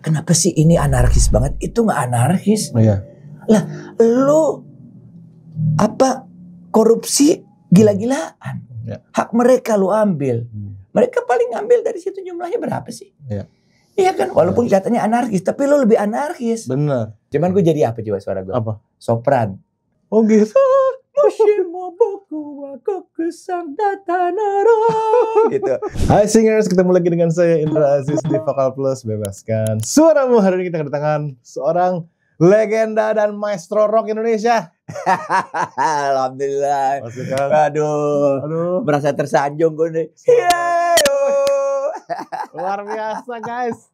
kenapa sih ini anarkis banget? Itu nggak anarkis. Iya. Lah, lu korupsi gila-gilaan. Ya. Hak mereka lu ambil. Mereka paling ngambil dari situ jumlahnya berapa sih? Iya. Iya kan, walaupun kelihatannya anarkis, tapi lu lebih anarkis. Bener. Cuman gue jadi apa coba suara gue? Apa? Sopran. Oh gitu. Gitu. Hai singers, ketemu lagi dengan saya Indra Aziz di Vokal Plus Bebaskan Suaramu. Hari ini kita kedatangan seorang legenda dan maestro rock Indonesia. Alhamdulillah. Pastikan. Aduh. Merasa tersanjung gue nih. Luar biasa guys.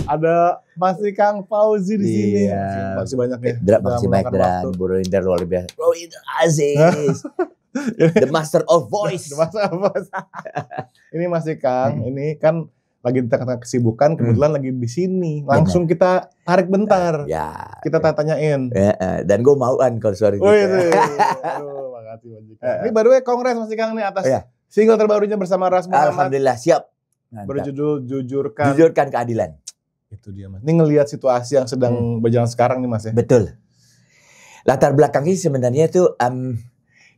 Ada masih Kang Fauzi di sini. Iya. Masih banyak ya. Makasih banyak dan Bro Indra luar biasa. Bro Indra Aziz. The Master of Voice. The Master of Voice. Ini masih Kang. Ini kan lagi di tengah kesibukan. Kebetulan lagi di sini. Langsung kita tarik bentar. Ya. Kita tanyain. Dan gue mauan kalau suara gitu. Oh itu. Aduh, makasih Majikan. Ini baru kongres masih Kang nih atas single terbarunya bersama Ras Muhammad. Alhamdulillah siap. Berjudul Jujurkan Keadilan. Itu dia Mas. Ini ngelihat situasi yang sedang berjalan sekarang nih Mas ya. Betul. Latar belakangnya sebenarnya tuh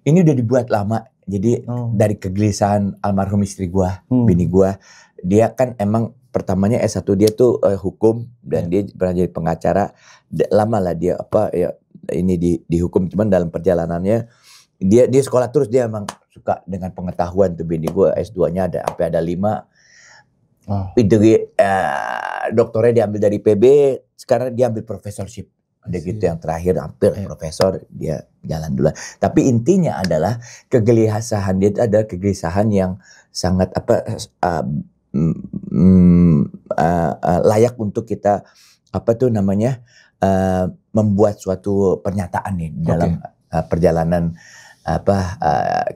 ini udah dibuat lama. Jadi dari kegelisahan almarhum istri gua, bini gua, dia kan emang pertamanya S1 dia tuh hukum dan dia pernah jadi pengacara. Lama lah dia ini dihukum, cuman dalam perjalanannya dia sekolah terus, dia emang suka dengan pengetahuan tuh bini gua. S2-nya sampai ada 5. Itu doktornya diambil dari PB, sekarang dia ambil professorship. Ada gitu yang terakhir hampir profesor, dia jalan dulu. Tapi intinya adalah kegelisahan dia itu adalah kegelisahan yang sangat layak untuk kita membuat suatu pernyataan nih dalam perjalanan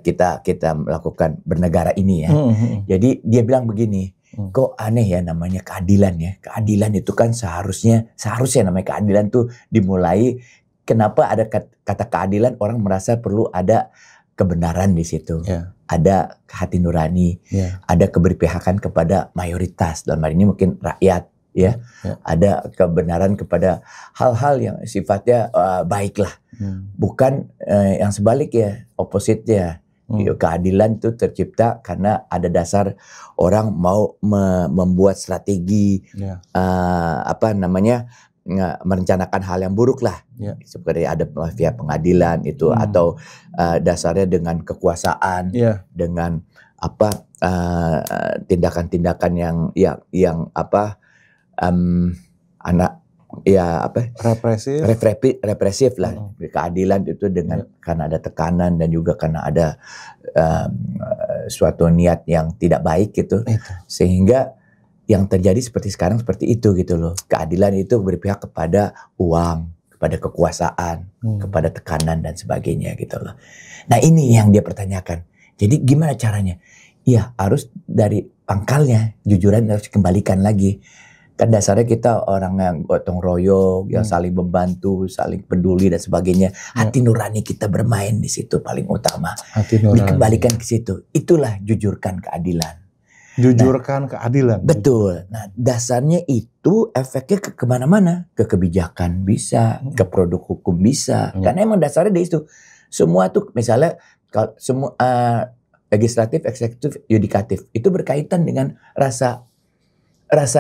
kita melakukan bernegara ini ya. Jadi dia bilang begini. Kok aneh ya namanya keadilan ya. Keadilan itu kan seharusnya namanya keadilan tuh dimulai, kenapa ada kata keadilan, orang merasa perlu ada kebenaran di situ. Ada hati nurani, ada keberpihakan kepada mayoritas, dalam hal ini mungkin rakyat ya. Ada kebenaran kepada hal-hal yang sifatnya baiklah. Bukan yang sebalik ya, opposite-nya. Keadilan itu tercipta karena ada dasar orang mau membuat strategi merencanakan hal yang buruk lah, seperti ada mafia pengadilan itu atau dasarnya dengan kekuasaan, dengan tindakan-tindakan yang represif lah. Keadilan itu dengan karena ada tekanan dan juga karena ada suatu niat yang tidak baik gitu. Sehingga yang terjadi seperti sekarang seperti itu gitu loh. Keadilan itu berpihak kepada uang, kepada kekuasaan, kepada tekanan dan sebagainya gitu loh. Nah ini yang dia pertanyakan. Jadi gimana caranya? Ya harus dari pangkalnya, jujuran harus dikembalikan lagi. Kan dasarnya kita orang yang gotong royong, yang saling membantu, saling peduli dan sebagainya. Hati nurani kita bermain di situ paling utama. Dikembalikan ke situ. Itulah jujurkan keadilan. Jujurkan keadilan. Betul. Nah dasarnya itu efeknya ke kemana-mana. Ke kebijakan bisa, ke produk hukum bisa. Karena emang dasarnya dari itu. Semua tuh misalnya semua legislatif, eksekutif, yudikatif itu berkaitan dengan rasa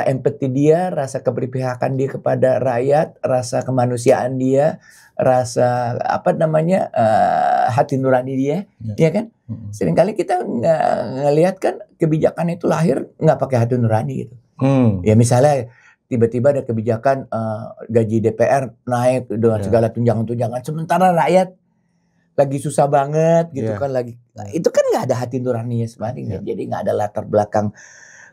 empati dia, rasa keberpihakan dia kepada rakyat, rasa kemanusiaan dia, rasa hati nurani dia, ya kan? Seringkali kita ngelihat kan kebijakan itu lahir nggak pakai hati nurani gitu. Ya misalnya tiba-tiba ada kebijakan gaji DPR naik dengan segala tunjangan-tunjangan, sementara rakyat lagi susah banget gitu kan lagi. Itu kan nggak ada hati nuraninya sebenarnya. Jadi nggak ada latar belakang.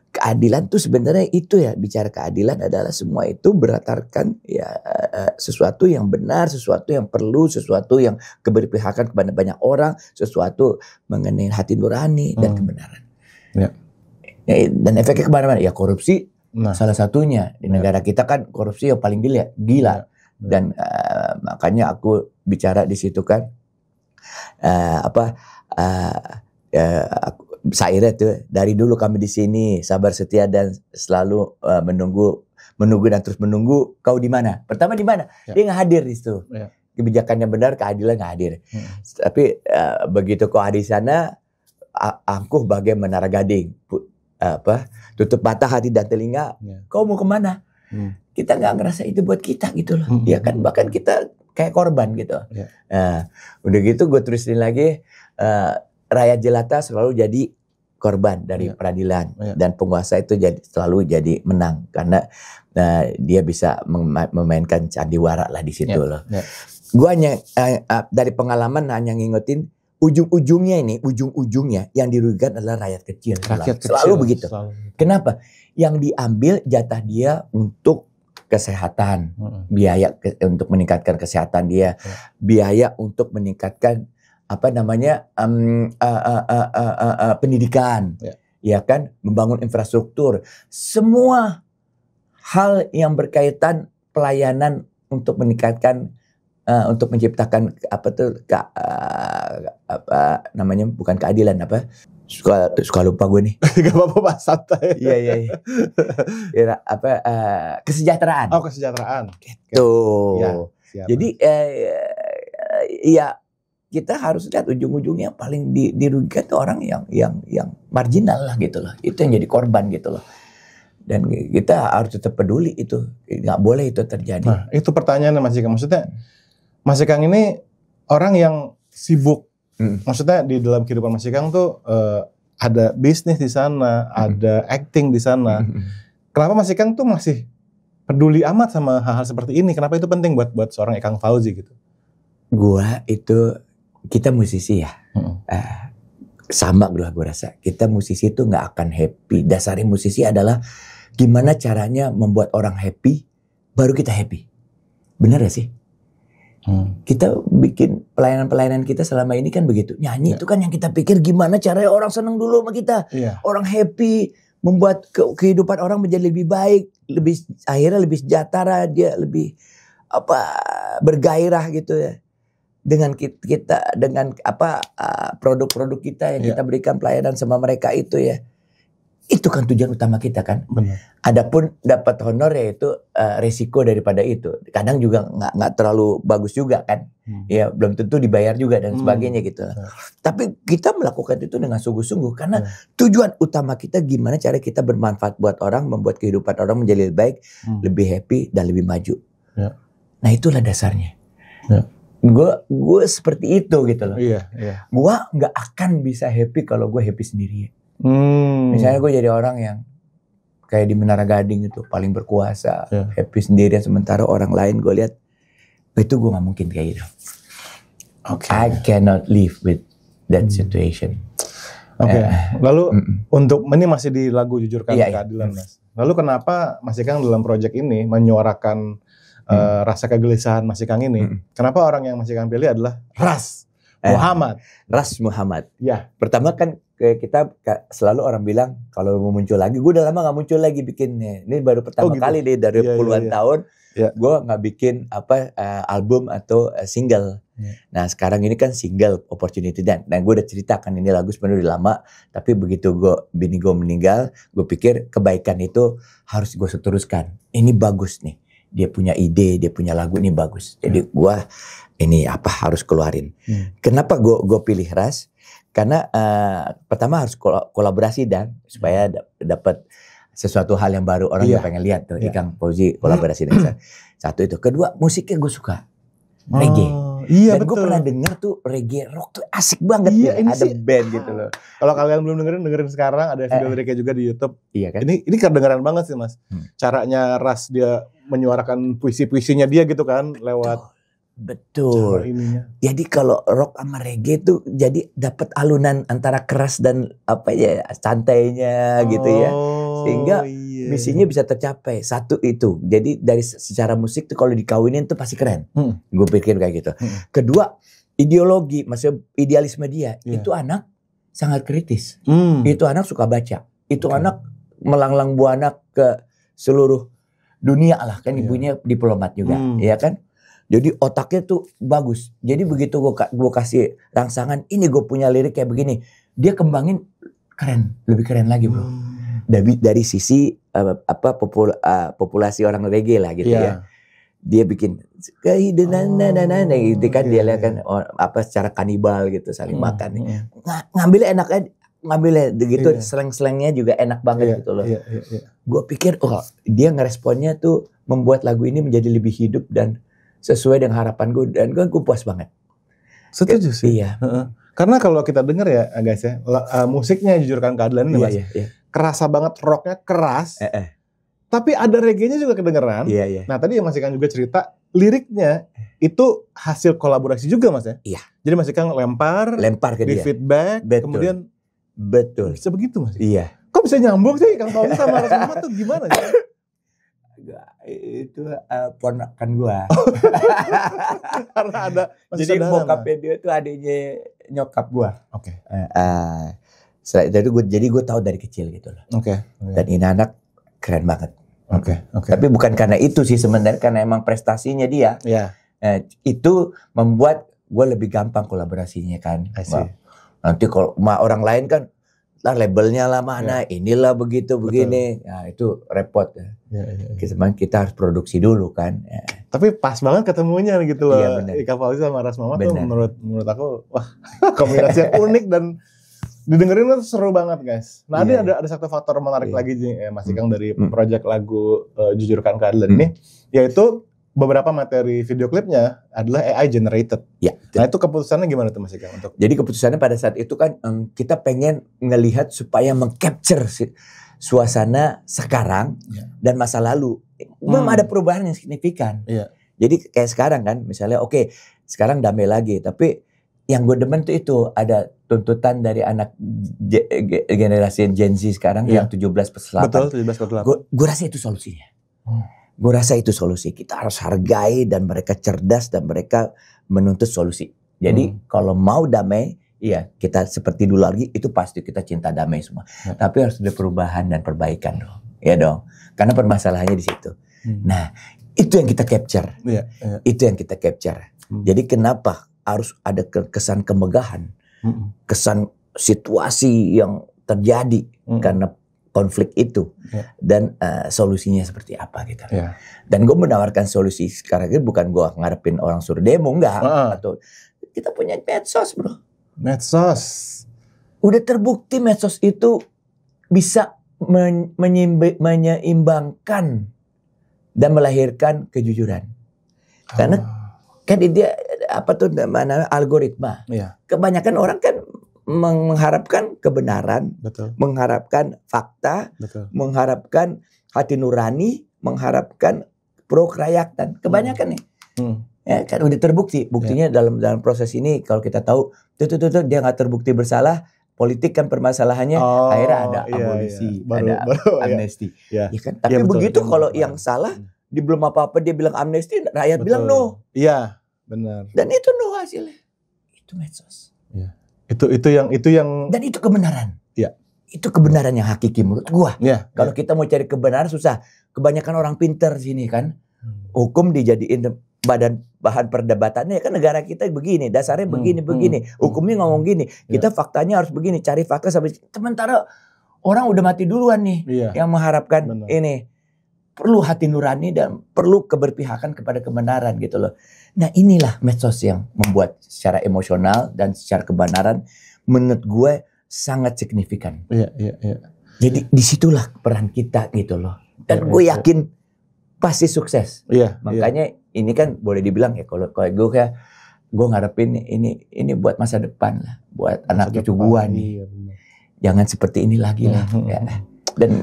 Keadilan tuh sebenarnya itu ya, bicara keadilan adalah semua itu berdasarkan sesuatu yang benar, sesuatu yang perlu, sesuatu yang keberpihakan kepada banyak orang, sesuatu mengenai hati nurani dan kebenaran. Dan efeknya kemana-mana ya, korupsi Salah satunya di negara kita kan korupsi yang paling gila. Dan makanya aku bicara di situ kan Sairnya tuh dari dulu kami di sini sabar setia dan selalu menunggu dan terus menunggu. Kau di mana? Pertama di mana? Dia nggak hadir di situ. Kebijakannya benar, keadilan nggak hadir. Tapi begitu kau ada di sana, angkuh bagai menara gading. Tutup mata, hati dan telinga. Kau mau kemana? Kita nggak ngerasa itu buat kita gitu loh. Ya kan, bahkan kita kayak korban gitu. Udah gitu gue terusin lagi, rakyat jelata selalu jadi korban dari peradilan dan penguasa itu selalu jadi menang karena dia bisa memainkan sandiwara lah di situ loh. Gue hanya dari pengalaman hanya ngingetin ujung-ujungnya yang dirugikan adalah rakyat kecil. Selalu begitu. Kenapa? Yang diambil jatah dia untuk kesehatan, biaya untuk meningkatkan kesehatan dia, biaya untuk meningkatkan pendidikan, ya kan, membangun infrastruktur, semua hal yang berkaitan pelayanan untuk meningkatkan, untuk menciptakan bukan keadilan suka lupa gue nih. Gak apa-apa Pak, santai. Iya. Kesejahteraan. Oh, kesejahteraan. Gitu. Jadi kita harus lihat ujung-ujungnya paling dirugikan tuh orang yang marginal lah gitu loh. Itu yang jadi korban gitu loh. Dan kita harus tetap peduli itu. Nggak boleh itu terjadi. Nah, itu pertanyaannya Mas Ikang. Maksudnya Mas Ikang ini orang yang sibuk. Maksudnya di dalam kehidupan Mas Ikang tuh ada bisnis di sana, ada acting di sana. Kenapa Mas Ikang tuh masih peduli amat sama hal-hal seperti ini? Kenapa itu penting buat seorang Ikang Fauzi gitu? Kita musisi ya, sama gue rasa. Kita musisi itu nggak akan happy. Dasarnya musisi adalah gimana caranya membuat orang happy, baru kita happy. Benar gak sih? Kita bikin pelayanan kita selama ini kan begitu. Nyanyi itu kan yang kita pikir gimana caranya orang seneng dulu sama kita. Orang happy, membuat kehidupan orang menjadi lebih baik, akhirnya lebih sejahtera, dia lebih bergairah gitu ya. Dengan kita dengan produk-produk kita yang kita berikan pelayanan sama mereka itu ya. Itu kan tujuan utama kita kan. Benar. Adapun dapat honor ya itu resiko daripada itu. Kadang juga nggak terlalu bagus juga kan. Ya belum tentu dibayar juga dan sebagainya gitu. Tapi kita melakukan itu dengan sungguh-sungguh karena tujuan utama kita gimana cara kita bermanfaat buat orang, membuat kehidupan orang menjadi lebih baik, lebih happy dan lebih maju. Nah itulah dasarnya. Gue seperti itu gitu loh. Gue nggak akan bisa happy kalau gue happy sendiri. Misalnya gue jadi orang yang kayak di Menara Gading itu paling berkuasa, happy sendirian, sementara orang lain gue lihat itu gue nggak mungkin kayak gitu. I cannot live with that situation. Lalu untuk ini masih di lagu Jujur Karena Keadilan Mas. Lalu kenapa Mas Ikang dalam proyek ini menyuarakan rasa kegelisahan Mas Ikang ini? Kenapa orang yang Mas Ikang pilih adalah Ras Muhammad? Ras Muhammad. Ya. Pertama kan kita selalu orang bilang kalau mau muncul lagi, gue udah lama nggak muncul lagi bikinnya. Ini baru pertama kali deh dari puluhan tahun gue nggak bikin album atau single. Nah sekarang ini kan single Opportunity Dan gue udah ceritakan ini lagu sebenarnya udah lama, tapi begitu bini gue meninggal, gue pikir kebaikan itu harus gue seteruskan. Ini bagus nih, dia punya ide, dia punya lagu ini bagus. Jadi gue ini harus keluarin. Kenapa gue pilih Ras? Karena pertama harus kolaborasi dan supaya dapat sesuatu hal yang baru, orang yang pengen lihat tuh Ikang Fauzi kolaborasi dengan saya. Satu itu. Kedua, musiknya gue suka reggae. Dan gue pernah denger tuh reggae rock tuh asik banget ya. Ada band gitu loh. Kalau kalian belum dengerin sekarang ada video liriknya juga di YouTube. Iya kan? Ini kedengeran banget sih Mas. Caranya Ras dia menyuarakan puisi-puisinya dia gitu kan lewat. Betul. Jadi kalau rock sama reggae tuh jadi dapat alunan antara keras dan santainya gitu ya. Sehingga misinya bisa tercapai. Satu itu. Jadi dari secara musik tuh kalau dikawinin tuh pasti keren. Gue pikir kayak gitu. Kedua, ideologi, maksudnya idealisme dia. Itu anak sangat kritis. Itu anak suka baca. Itu anak melanglang buana ke seluruh dunia lah kan, Iya. ibunya diplomat juga, ya kan. Jadi otaknya tuh bagus. Jadi begitu gue kasih rangsangan, ini gue punya lirik kayak begini, dia kembangin keren, lebih keren lagi bro. Dari sisi populasi orang reggae lah gitu ya. Dia bikin gitu kan, dia lihat kan secara kanibal gitu, saling makan nih. Ngambilnya enaknya, ngambilnya gitu, slang-slangnya juga enak banget gitu loh. Gue pikir dia ngeresponnya tuh membuat lagu ini menjadi lebih hidup dan sesuai dengan harapan gue, dan gue puas banget. Setuju sih. Iya. Karena kalau kita denger ya guys ya, musiknya Jujurkan Keadilan ini mas, kerasa banget, rocknya keras, tapi ada reggae-nya juga kedengeran. Nah tadi Mas Ikang juga cerita, liriknya itu hasil kolaborasi juga mas ya. Iya. Jadi Mas Ikang lempar ke di dia, feedback, kemudian bisa begitu mas. Iya. Kok bisa nyambung sih Kang Fauzi sama Ras Muhammad tuh gimana sih? Itu ponakan gua. Karena ada jadi bokapnya dia itu adiknya nyokap gua. Oke. Jadi gue tahu dari kecil gitu loh. Oke. Dan ini anak keren banget. Oke. Tapi bukan karena itu sih sebenarnya, karena emang prestasinya dia. Iya. Itu membuat gue lebih gampang kolaborasinya kan. Nanti kalau orang lain kan, lah labelnya lah mana, inilah begitu begini, nah itu repot ya. Kita harus produksi dulu kan. Tapi pas banget ketemunya gitu loh. Iya, Ika Fauzi sama Ras Muhammad tuh menurut aku wah kombinasi yang unik dan didengerin tuh seru banget guys. Nah ada satu faktor menarik lagi nih Mas Ikang dari project lagu Jujurkan Keadilan ini, yaitu beberapa materi video klipnya adalah AI generated. Ya. Nah itu keputusannya gimana tuh Mas Ikang untuk? Jadi keputusannya pada saat itu kan kita pengen ngelihat supaya meng-capture suasana sekarang dan masa lalu. Belum ada perubahan yang signifikan. Jadi kayak sekarang kan, misalnya sekarang damai lagi, tapi yang gue demen tuh itu ada tuntutan dari anak generasi Gen Z sekarang yang 17+8. Betul, 17+8. Gue rasa itu solusinya. Gue rasa itu solusi. Kita harus hargai, dan mereka cerdas dan mereka menuntut solusi. Jadi kalau mau damai, iya kita seperti dulu lagi, itu pasti kita cinta damai semua. Tapi harus ada perubahan dan perbaikan dong. Ya dong. Karena permasalahannya di situ. Nah, itu yang kita capture. Itu yang kita capture. Jadi kenapa harus ada kesan kemegahan, kesan situasi yang terjadi karena konflik itu, dan solusinya seperti apa gitu. Dan gue menawarkan solusi sekarang ini bukan gue ngarepin orang suruh demo, enggak. Atau kita punya medsos bro. Medsos. Udah terbukti medsos itu bisa menyeimbangkan dan melahirkan kejujuran. Karena kan dia algoritma. Kebanyakan orang kan mengharapkan kebenaran, mengharapkan fakta, mengharapkan hati nurani, mengharapkan pro kerakyatan. Kebanyakan nih, ya kan udah terbukti. Buktinya dalam proses ini kalau kita tahu, tuh dia nggak terbukti bersalah, politik kan permasalahannya, akhirnya ada abolisi, ada amnesti. Ya kan? Tapi begitu kalau yang salah, dia belum apa-apa dia bilang amnesti, rakyat bilang no. Iya, benar. Dan itu no hasilnya. Itu medsos. Itu yang dan itu kebenaran. Iya. Itu kebenaran yang hakiki menurut gua. Kalau kita mau cari kebenaran susah. Kebanyakan orang pinter sini kan. Hukum dijadiin bahan perdebatannya kan, negara kita begini, dasarnya begini. Hukumnya ngomong gini. Kita faktanya harus begini, cari fakta sampai sementara orang udah mati duluan nih yang mengharapkan ini. Perlu hati nurani dan perlu keberpihakan kepada kebenaran gitu loh. Nah inilah medsos yang membuat secara emosional dan secara kebenaran menurut gue sangat signifikan. Jadi disitulah peran kita gitu loh. Dan gue yakin pasti sukses. Makanya ini kan boleh dibilang ya, kalau gue kayak gue ngarepin ini buat masa depan lah, buat anak cucu gue nih. Jangan seperti ini lagi lah. Dan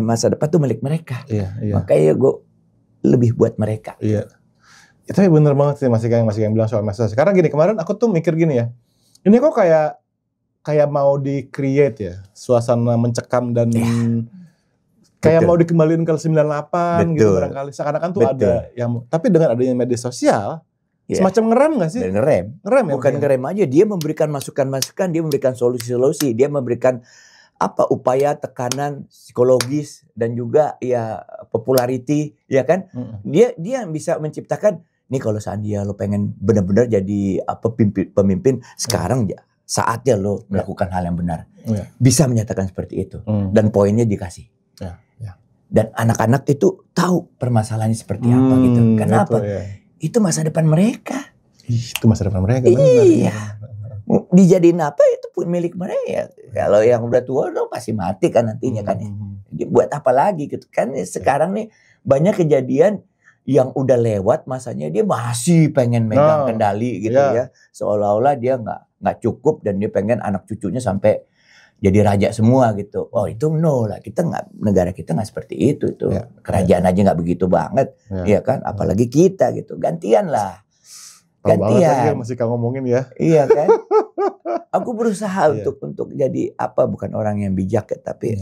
masa depan tuh milik mereka. Makanya gue lebih buat mereka. Itu bener banget sih Mas Ikang bilang soal medsos. Karena gini, kemarin aku tuh mikir gini ya. Ini kok kayak mau di-create ya, suasana mencekam dan kayak mau dikembaliin ke 98 gitu barangkali. Seakan-akan tuh ada yang, tapi dengan adanya media sosial, semacam ngerem gak sih? Ngerem ya. Bukan ngerem aja, dia memberikan masukan-masukan, dia memberikan solusi-solusi, dia memberikan upaya tekanan psikologis dan juga ya popularity, ya kan? Dia bisa menciptakan nih kalau seandainya lo pengen benar-benar jadi pemimpin sekarang saatnya lo melakukan hal yang benar. Bisa menyatakan seperti itu dan poinnya dikasih. Dan anak-anak itu tahu permasalahannya seperti apa gitu. Kenapa? Itu masa depan mereka. Itu masa depan mereka. Iya. Dijadiin apa itu pun milik mereka. Kalau yang udah tua lo pasti mati kan nantinya kan. Buat apa lagi gitu kan. Sekarang nih banyak kejadian yang udah lewat masanya dia masih pengen megang kendali gitu ya. Seolah-olah dia nggak cukup dan dia pengen anak cucunya sampai jadi raja semua gitu. Oh itu no lah, kita nggak, negara kita nggak seperti itu tuh. Kerajaan aja nggak begitu banget, ya kan? Apalagi kita gitu, gantian lah. Gantian. Masih kamu ngomongin ya. Iya kan? Aku berusaha untuk jadi bukan orang yang bijak ya, tapi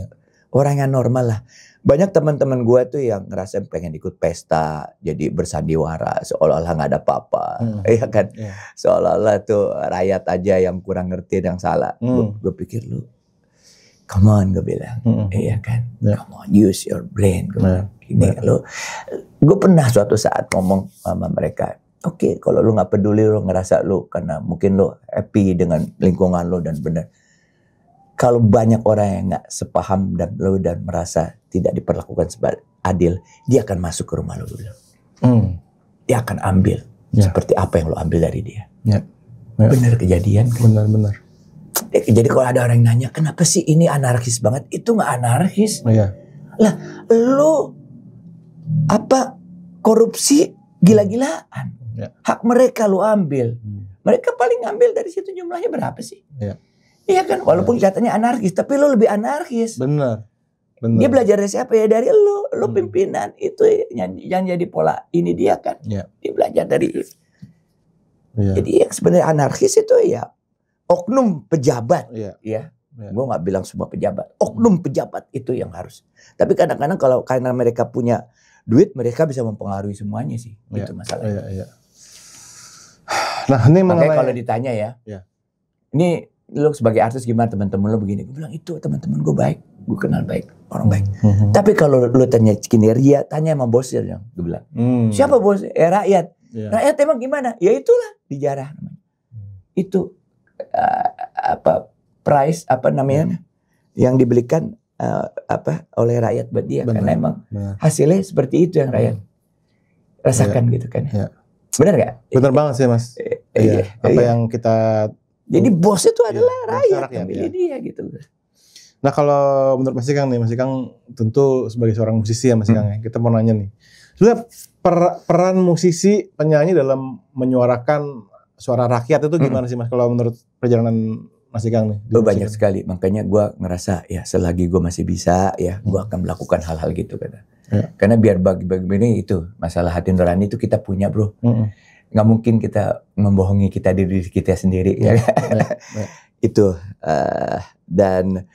orang yang normal lah. Banyak teman-teman gue tuh yang ngerasa pengen ikut pesta, jadi bersandiwara, seolah-olah nggak ada apa-apa, iya kan? Seolah-olah tuh rakyat aja yang kurang ngerti yang salah. Gue pikir lu, come on, gue bilang, iya kan? Come on, use your brain. Gue pernah suatu saat ngomong sama mereka. Oke, kalau lu nggak peduli, lu ngerasa lu karena mungkin lu happy dengan lingkungan lu dan benar. Kalau banyak orang yang nggak sepaham dan lu dan merasa tidak diperlakukan sebagai adil, dia akan masuk ke rumah lu dulu. Dia akan ambil seperti apa yang lu ambil dari dia. Benar kejadian. Kan? Benar. Jadi kalau ada orang yang nanya, kenapa sih ini anarkis banget? Itu nggak anarkis. Lah, lu korupsi gila-gilaan. Hak mereka lu ambil. Mereka paling ngambil dari situ jumlahnya berapa sih? Iya kan? Walaupun katanya anarkis, tapi lu lebih anarkis. Benar. Dia belajar dari siapa ya? Dari lu pimpinan. Itu yang jadi pola ini dia kan. Dia belajar dari itu. Jadi yang sebenarnya anarkis itu ya oknum pejabat. Gue nggak bilang semua pejabat. Oknum pejabat itu yang harus. Tapi kadang-kadang karena mereka punya duit, mereka bisa mempengaruhi semuanya sih. Itu masalahnya. Nah, ini makanya kalau ditanya ini lu sebagai artis gimana teman-teman lu begini? Gue bilang itu teman-teman gue baik, gue kenal baik, orang baik. Tapi kalau lu tanya kinerja, tanya sama bosnya dong. Gue bilang, siapa bos? Rakyat. Rakyat emang gimana? Ya itulah dijarah. Itu price namanya yang dibelikan oleh rakyat buat dia. Karena emang hasilnya seperti itu yang rakyat rasakan gitu kan. Benar gak? Benar banget sih mas. Apa yang kita. Jadi bos itu adalah rakyat yang pilih dia gitu. Nah kalau menurut Mas Ikang nih, Mas Ikang tentu sebagai seorang musisi ya Mas Ikang ya. Kita mau nanya nih. Sebenarnya peran musisi penyanyi dalam menyuarakan suara rakyat itu gimana sih Mas? Kalau menurut perjalanan Mas Ikang nih? Banyak sekali. Makanya gue ngerasa ya selagi gue masih bisa ya gue akan melakukan hal-hal gitu kan. Karena biar bagi-bagi ini itu masalah hati nurani itu kita punya bro. Nggak mungkin kita membohongi diri kita sendiri ya. Itu dan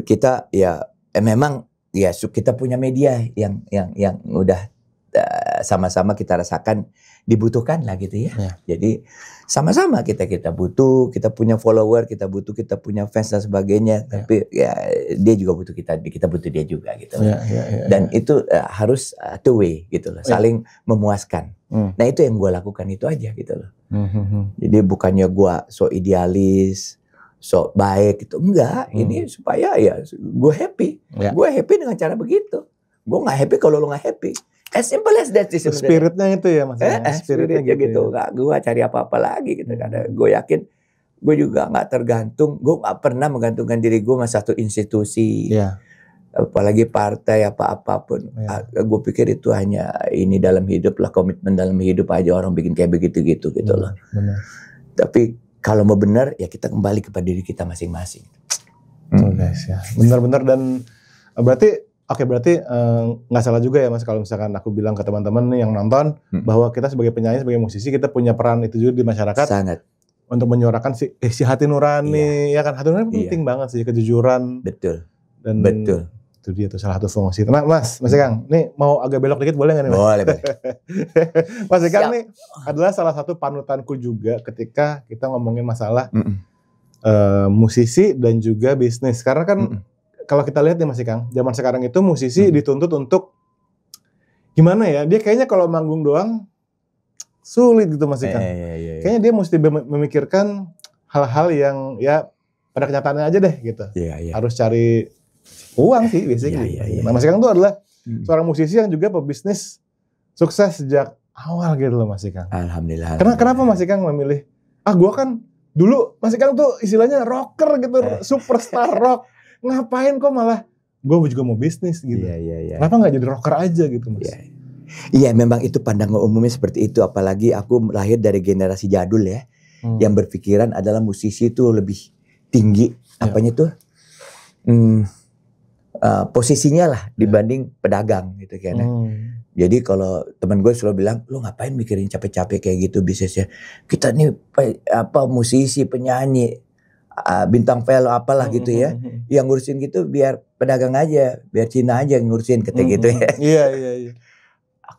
kita ya memang ya kita punya media yang udah sama-sama kita rasakan dibutuhkan lah gitu ya. Jadi sama-sama kita butuh, kita punya follower, kita butuh, kita punya fans dan sebagainya. Tapi ya dia juga butuh kita butuh dia juga gitu. Dan itu harus two way gitu loh, saling memuaskan. Nah itu yang gue lakukan itu aja gitu loh. Jadi bukannya gue so idealis, so baik gitu, enggak. Ini supaya ya gue happy. Gue happy dengan cara begitu. Gue nggak happy kalau lo nggak happy. As simple as that sih sebenarnya. Spiritnya itu ya mas. Spiritnya gitu. Nggak gue cari apa-apa lagi gitu. Karena gue yakin gue juga nggak tergantung. Gue nggak pernah menggantungkan diri gue sama satu institusi. Apalagi partai apapun. Gue pikir itu hanya ini dalam hidup lah, komitmen dalam hidup aja orang bikin kayak begitu gitu loh. Tapi kalau mau benar ya kita kembali kepada diri kita masing-masing. Guys ya. Benar-benar dan berarti nggak salah juga ya mas kalau misalkan aku bilang ke teman-teman nih yang nonton bahwa kita sebagai penyanyi, sebagai musisi kita punya peran itu juga di masyarakat. Sangat. Untuk menyuarakan si hati nurani, ya kan hati nurani penting banget sih, kejujuran. Betul. Dan betul. Itu dia tuh salah satu fungsi. Nah Mas Ikang, nih mau agak belok dikit boleh nggak nih Mas? Boleh. Mas Ikang nih adalah salah satu panutanku juga ketika kita ngomongin masalah musisi dan juga bisnis. Karena kan kalau kita lihat nih Mas Ikang, zaman sekarang itu musisi dituntut untuk gimana ya? Dia kayaknya kalau manggung doang sulit gitu Mas Ikang. Kayaknya dia mesti memikirkan hal-hal yang ya pada kenyataannya aja deh gitu. Harus cari uang sih basically. Nah, Mas Ikang tuh adalah seorang musisi yang juga pebisnis sukses sejak awal gitu loh Mas Ikang. Alhamdulillah. Kenapa Mas Ikang memilih? Gua kan dulu Mas Ikang tuh istilahnya rocker gitu, superstar rock. Ngapain kok malah gue juga mau bisnis gitu. Kenapa nggak jadi rocker aja gitu Mas? Iya, memang itu pandangan umumnya seperti itu. Apalagi aku lahir dari generasi jadul ya, yang berpikiran adalah musisi itu lebih tinggi, apanya tuh posisinya lah dibanding pedagang gitu kan. Jadi kalau teman gue selalu bilang, lu ngapain mikirin capek-capek kayak gitu bisnisnya? Kita nih musisi, penyanyi, bintang film apalah gitu ya. Yang ngurusin gitu biar pedagang aja, biar Cina aja yang ngurusin kata gitu ya. Iya.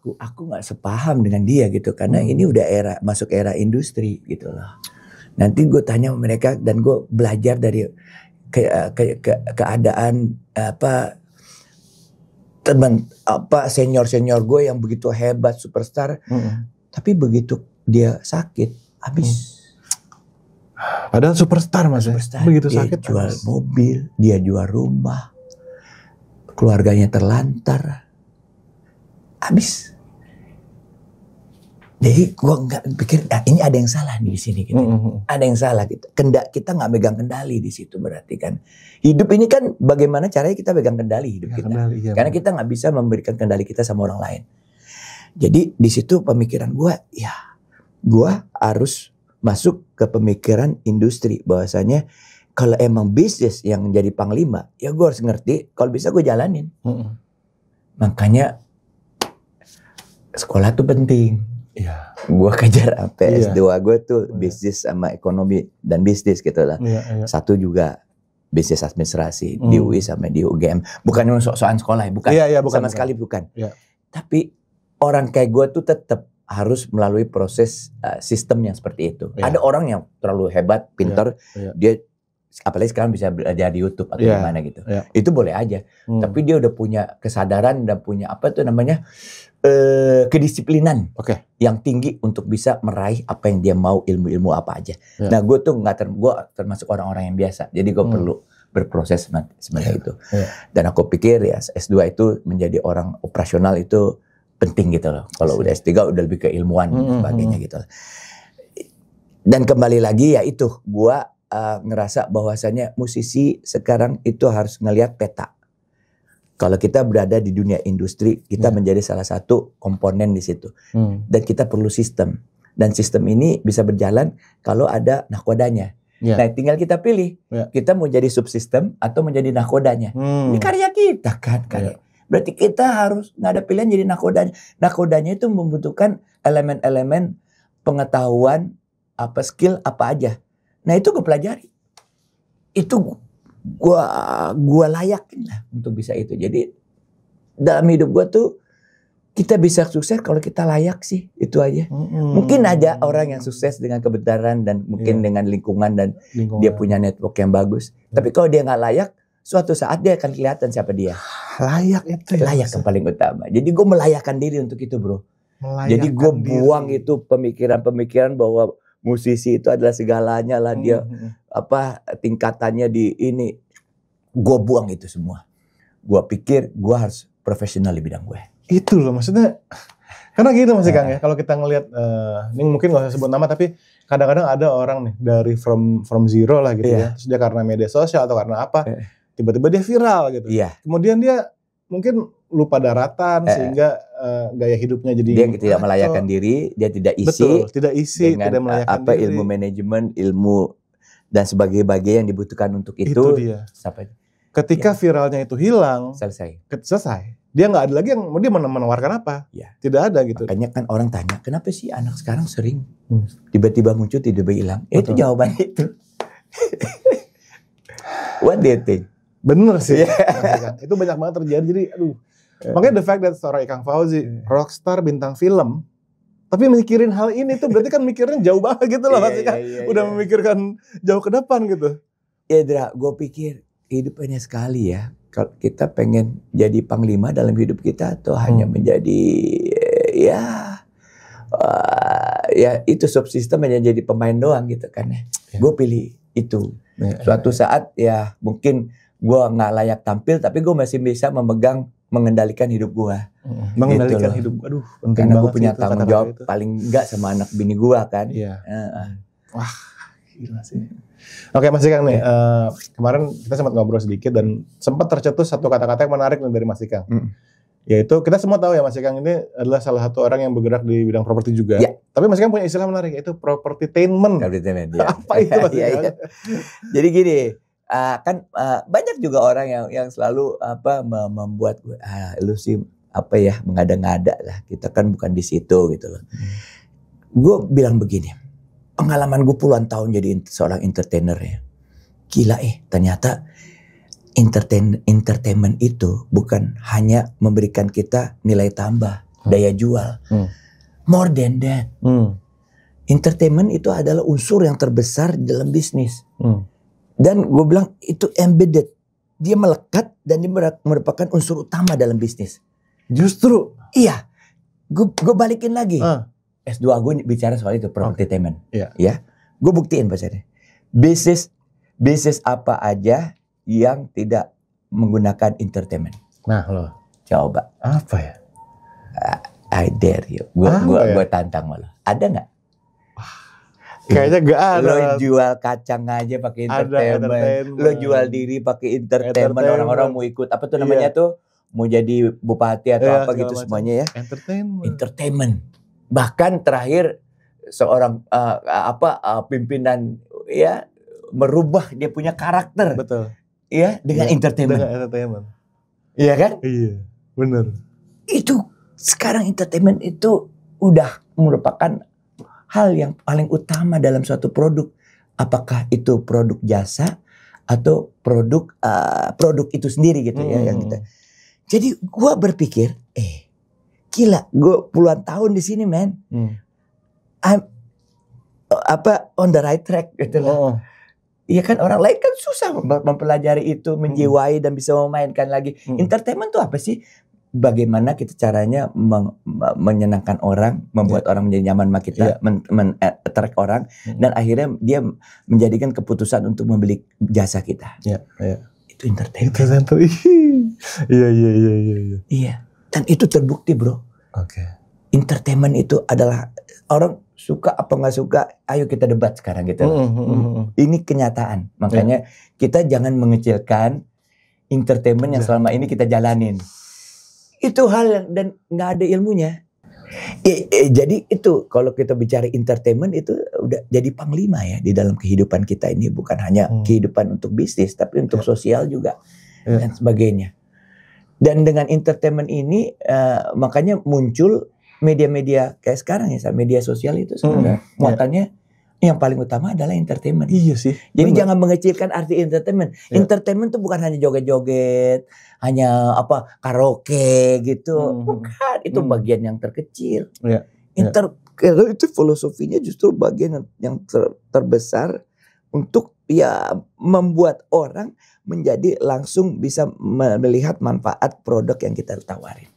Aku nggak sepaham dengan dia gitu karena ini udah masuk era industri gitu loh. Nanti gue tanya sama mereka dan gue belajar dari keadaan teman senior gue yang begitu hebat superstar, tapi begitu dia sakit habis. Padahal superstar Mas, begitu dia sakit jual mobil, dia jual rumah, keluarganya terlantar, habis. Jadi gue nggak pikir, ini ada yang salah nih di sini gitu. Ada yang salah gitu. Kita nggak megang kendali di situ berarti kan. Hidup ini kan bagaimana caranya kita pegang kendali hidup kita. Karena kita nggak bisa memberikan kendali kita sama orang lain. Jadi di situ pemikiran gue, gue harus masuk ke pemikiran industri bahwasanya kalau emang bisnis yang menjadi panglima, ya gue harus ngerti. Kalau bisa gue jalanin. Makanya sekolah tuh penting. Gue kejar sampai S2 gue tuh bisnis sama ekonomi dan bisnis gitu lah. Satu juga bisnis administrasi di UI sama di UGM. Bukan soal sekolah ya, bukan. Sama sekali bukan. Tapi orang kayak gue tuh tetap harus melalui proses sistem yang seperti itu. Ada orang yang terlalu hebat, pintar, dia apalagi sekarang bisa belajar di YouTube atau gimana gitu. Itu boleh aja. Tapi dia udah punya kesadaran dan punya apa tuh namanya kedisiplinan yang tinggi untuk bisa meraih apa yang dia mau, ilmu-ilmu apa aja. Nah gue tuh gue termasuk orang-orang yang biasa. Jadi gue perlu berproses sebenarnya itu. Dan aku pikir ya S2 itu menjadi orang operasional itu penting gitu loh. Kalau udah S3 udah lebih ke ilmuwan dan sebagainya gitu. Dan kembali lagi ya itu gue ngerasa bahwasannya musisi sekarang itu harus ngelihat peta. Kalau kita berada di dunia industri, kita menjadi salah satu komponen di situ. Dan kita perlu sistem. Dan sistem ini bisa berjalan kalau ada nahkodanya. Nah tinggal kita pilih. Kita mau jadi subsistem atau menjadi nahkodanya. Ini karya kita kan. Berarti kita harus nggak ada pilihan jadi nahkodanya. Nahkodanya itu membutuhkan elemen-elemen pengetahuan, skill apa aja. Nah itu gue pelajari. Itu gue layakin lah untuk bisa itu. Jadi dalam hidup gue tuh kita bisa sukses kalau kita layak sih, itu aja. Mungkin ada orang yang sukses dengan kebenaran dan mungkin dengan lingkungan dan dia punya network yang bagus. Tapi kalau dia nggak layak, suatu saat dia akan kelihatan siapa dia. Layak itu. Layak yang paling utama. Jadi gue melayakkan diri untuk itu bro. Jadi gue buang itu pemikiran-pemikiran bahwa musisi itu adalah segalanya lah dia tingkatannya di ini. Gue buang itu semua. Gue pikir gue harus profesional di bidang gue. Itu loh maksudnya. Karena gitu Mas Ikang ya. Kalau kita ngelihat ini mungkin gak usah sebut nama tapi kadang-kadang ada orang nih dari from zero lah gitu ya. Terus dia karena media sosial atau karena apa tiba-tiba dia viral gitu. Kemudian dia mungkin lupa daratan sehingga gaya hidupnya jadi dia tidak melayakkan diri, dia tidak isi. Betul, tidak isi, dengan tidak melayakkan diri. Ilmu manajemen, ilmu dan sebagainya yang dibutuhkan untuk itu. Itu dia. Ketika viralnya itu hilang, selesai. Dia nggak ada lagi yang dia menawarkan apa. Tidak ada gitu. Makanya kan orang tanya, kenapa sih anak sekarang sering tiba-tiba muncul, tiba-tiba hilang? Itu jawabannya itu. What do you think? Bener sih. Itu banyak banget terjadi. Jadi aduh. Makanya the fact that seorang Ikang Fauzi, rockstar bintang film, Tapi mikirin hal ini tuh berarti kan mikirnya jauh banget gitu loh, Mas Ikang. Udah memikirkan jauh ke depan gitu. Ya Dra, gue pikir hidup hanya sekali ya. Kalau kita pengen jadi panglima dalam hidup kita atau hanya menjadi ya itu subsistem hanya jadi pemain doang gitu kan ya. Gue pilih itu. Suatu saat ya mungkin gue nggak layak tampil tapi gue masih bisa mengendalikan hidup gue. Mengendalikan gitu hidup. Aduh, penting karena banget gue punya tanggung jawab itu. paling enggak sama anak bini gue kan. Iya. Wah, gila sih. Oke Mas Ikang nih, kemarin kita sempat ngobrol sedikit dan sempat tercetus satu kata-kata yang menarik nih dari Mas Ikang. Yaitu kita semua tahu ya Mas Ikang ini adalah salah satu orang yang bergerak di bidang properti juga. Ya. Tapi Mas Ikang punya istilah menarik yaitu propertytainment. Ya. Apa itu Mas Ikang? Jadi gini, kan banyak juga orang yang selalu membuat lu sih mengada-ngada lah. Kita kan bukan di situ gitu loh. Gue bilang begini. Pengalaman gue puluhan tahun jadi seorang entertainer ya. Gila ternyata entertainment itu bukan hanya memberikan kita nilai tambah, daya jual. More than that. Entertainment itu adalah unsur yang terbesar dalam bisnis. Dan gue bilang itu embedded. Dia melekat dan dia merupakan unsur utama dalam bisnis. Justru? Iya. Gue balikin lagi. S2 gue bicara soal itu, propertytainment. Ya, gue buktiin pacarnya. Bisnis apa aja yang tidak menggunakan entertainment. Nah lo. Coba. Apa ya? I dare you. Gue tantang lo. Ada nggak? Kayaknya gak ada. Lo jual kacang aja pakai entertainment. Lo jual diri pakai entertainment. Orang-orang mau ikut. Apa tuh namanya tuh? Mau jadi bupati atau apa gitu semuanya ya. Entertainment. Bahkan terakhir seorang pimpinan ya merubah dia punya karakter. Betul. Ya dengan entertainment. Dengan entertainment. Iya kan? Iya, benar. Itu sekarang entertainment itu udah merupakan hal yang paling utama dalam suatu produk. Apakah itu produk jasa atau produk itu sendiri gitu ya yang kita. Jadi gua berpikir, gila, gue puluhan tahun di sini, man. I'm on the right track gitu loh. Iya kan, orang lain kan susah mempelajari itu, menjiwai dan bisa memainkan lagi. Entertainment tuh apa sih? Bagaimana kita caranya menyenangkan orang, membuat orang menjadi nyaman sama kita, men-attract orang, dan akhirnya dia menjadikan keputusan untuk membeli jasa kita. Itu entertainment. Iya. Dan itu terbukti bro. Entertainment itu adalah orang suka apa nggak suka, ayo kita debat sekarang gitu. Ini kenyataan. Makanya kita jangan mengecilkan entertainment yang selama ini kita jalanin. Itu hal dan nggak ada ilmunya. Jadi itu kalau kita bicara entertainment itu udah jadi panglima ya di dalam kehidupan kita ini, bukan hanya kehidupan untuk bisnis tapi untuk sosial juga dan sebagainya. Dan dengan entertainment ini makanya muncul media-media kayak sekarang ya, media sosial itu sebenarnya muatannya yang paling utama adalah entertainment. Iya sih. Jadi jangan mengecilkan arti entertainment. Entertainment itu bukan hanya joget-joget, hanya karaoke gitu. Bukan, itu bagian yang terkecil. Itu filosofinya justru bagian yang terbesar untuk membuat orang menjadi langsung bisa melihat manfaat produk yang kita tawarin.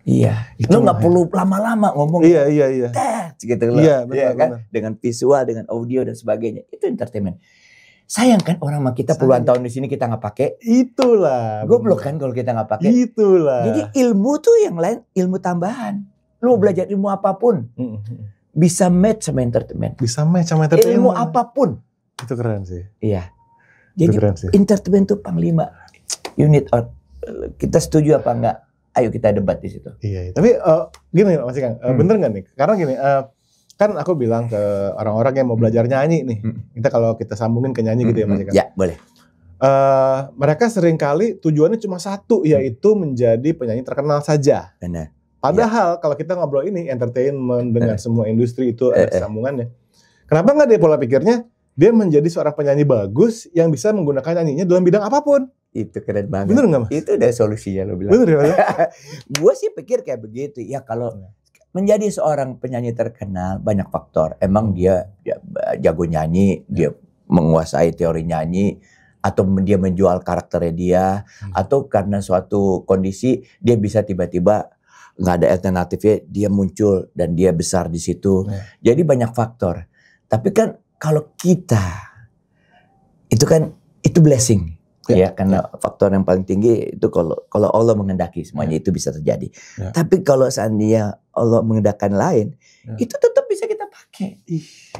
Iya, lo nggak perlu lama-lama ngomong. Iya. Gitu loh. Iya, benar, kan? Dengan visual, dengan audio dan sebagainya. Itu entertainment. Sayang kan orang sama kita puluhan tahun di sini kita nggak pakai. Itulah. Goblok kan kalau kita nggak pakai. Itulah. Jadi ilmu tuh yang lain, ilmu tambahan. Lo mau belajar ilmu apapun, bisa match sama entertainment. Ilmu apapun. Itu keren sih. Iya. Jadi entertainment tuh panglima. Unit out. Kita setuju apa enggak? Ayo kita debat di situ. Iya. Tapi gini Mas Ikang, bener nggak nih? Karena gini, kan aku bilang ke orang-orang yang mau belajar nyanyi nih. Kalau kita sambungin ke nyanyi gitu ya Mas Ikang. Ya boleh. Mereka seringkali tujuannya cuma satu, yaitu menjadi penyanyi terkenal saja. Benar. Padahal kalau kita ngobrol ini entertainment dengan semua industri itu ada sambungannya. Kenapa nggak dia pola pikirnya? Dia menjadi seorang penyanyi bagus yang bisa menggunakan nyanyinya dalam bidang apapun. Itu keren banget. Bener nggak Mas? Itu udah solusinya lo bilang. Bener ya Mas? Gue sih pikir kayak begitu. Ya kalau menjadi seorang penyanyi terkenal banyak faktor. Emang dia jago nyanyi, dia menguasai teori nyanyi, atau dia menjual karakternya dia, atau karena suatu kondisi dia bisa tiba-tiba nggak ada alternatifnya, dia muncul dan dia besar di situ. Jadi banyak faktor. Tapi kan kalau kita itu blessing. Ya, karena faktor yang paling tinggi itu kalau Allah menghendaki semuanya itu bisa terjadi. Tapi kalau seandainya Allah menghendakkan lain, itu tetap bisa kita pakai.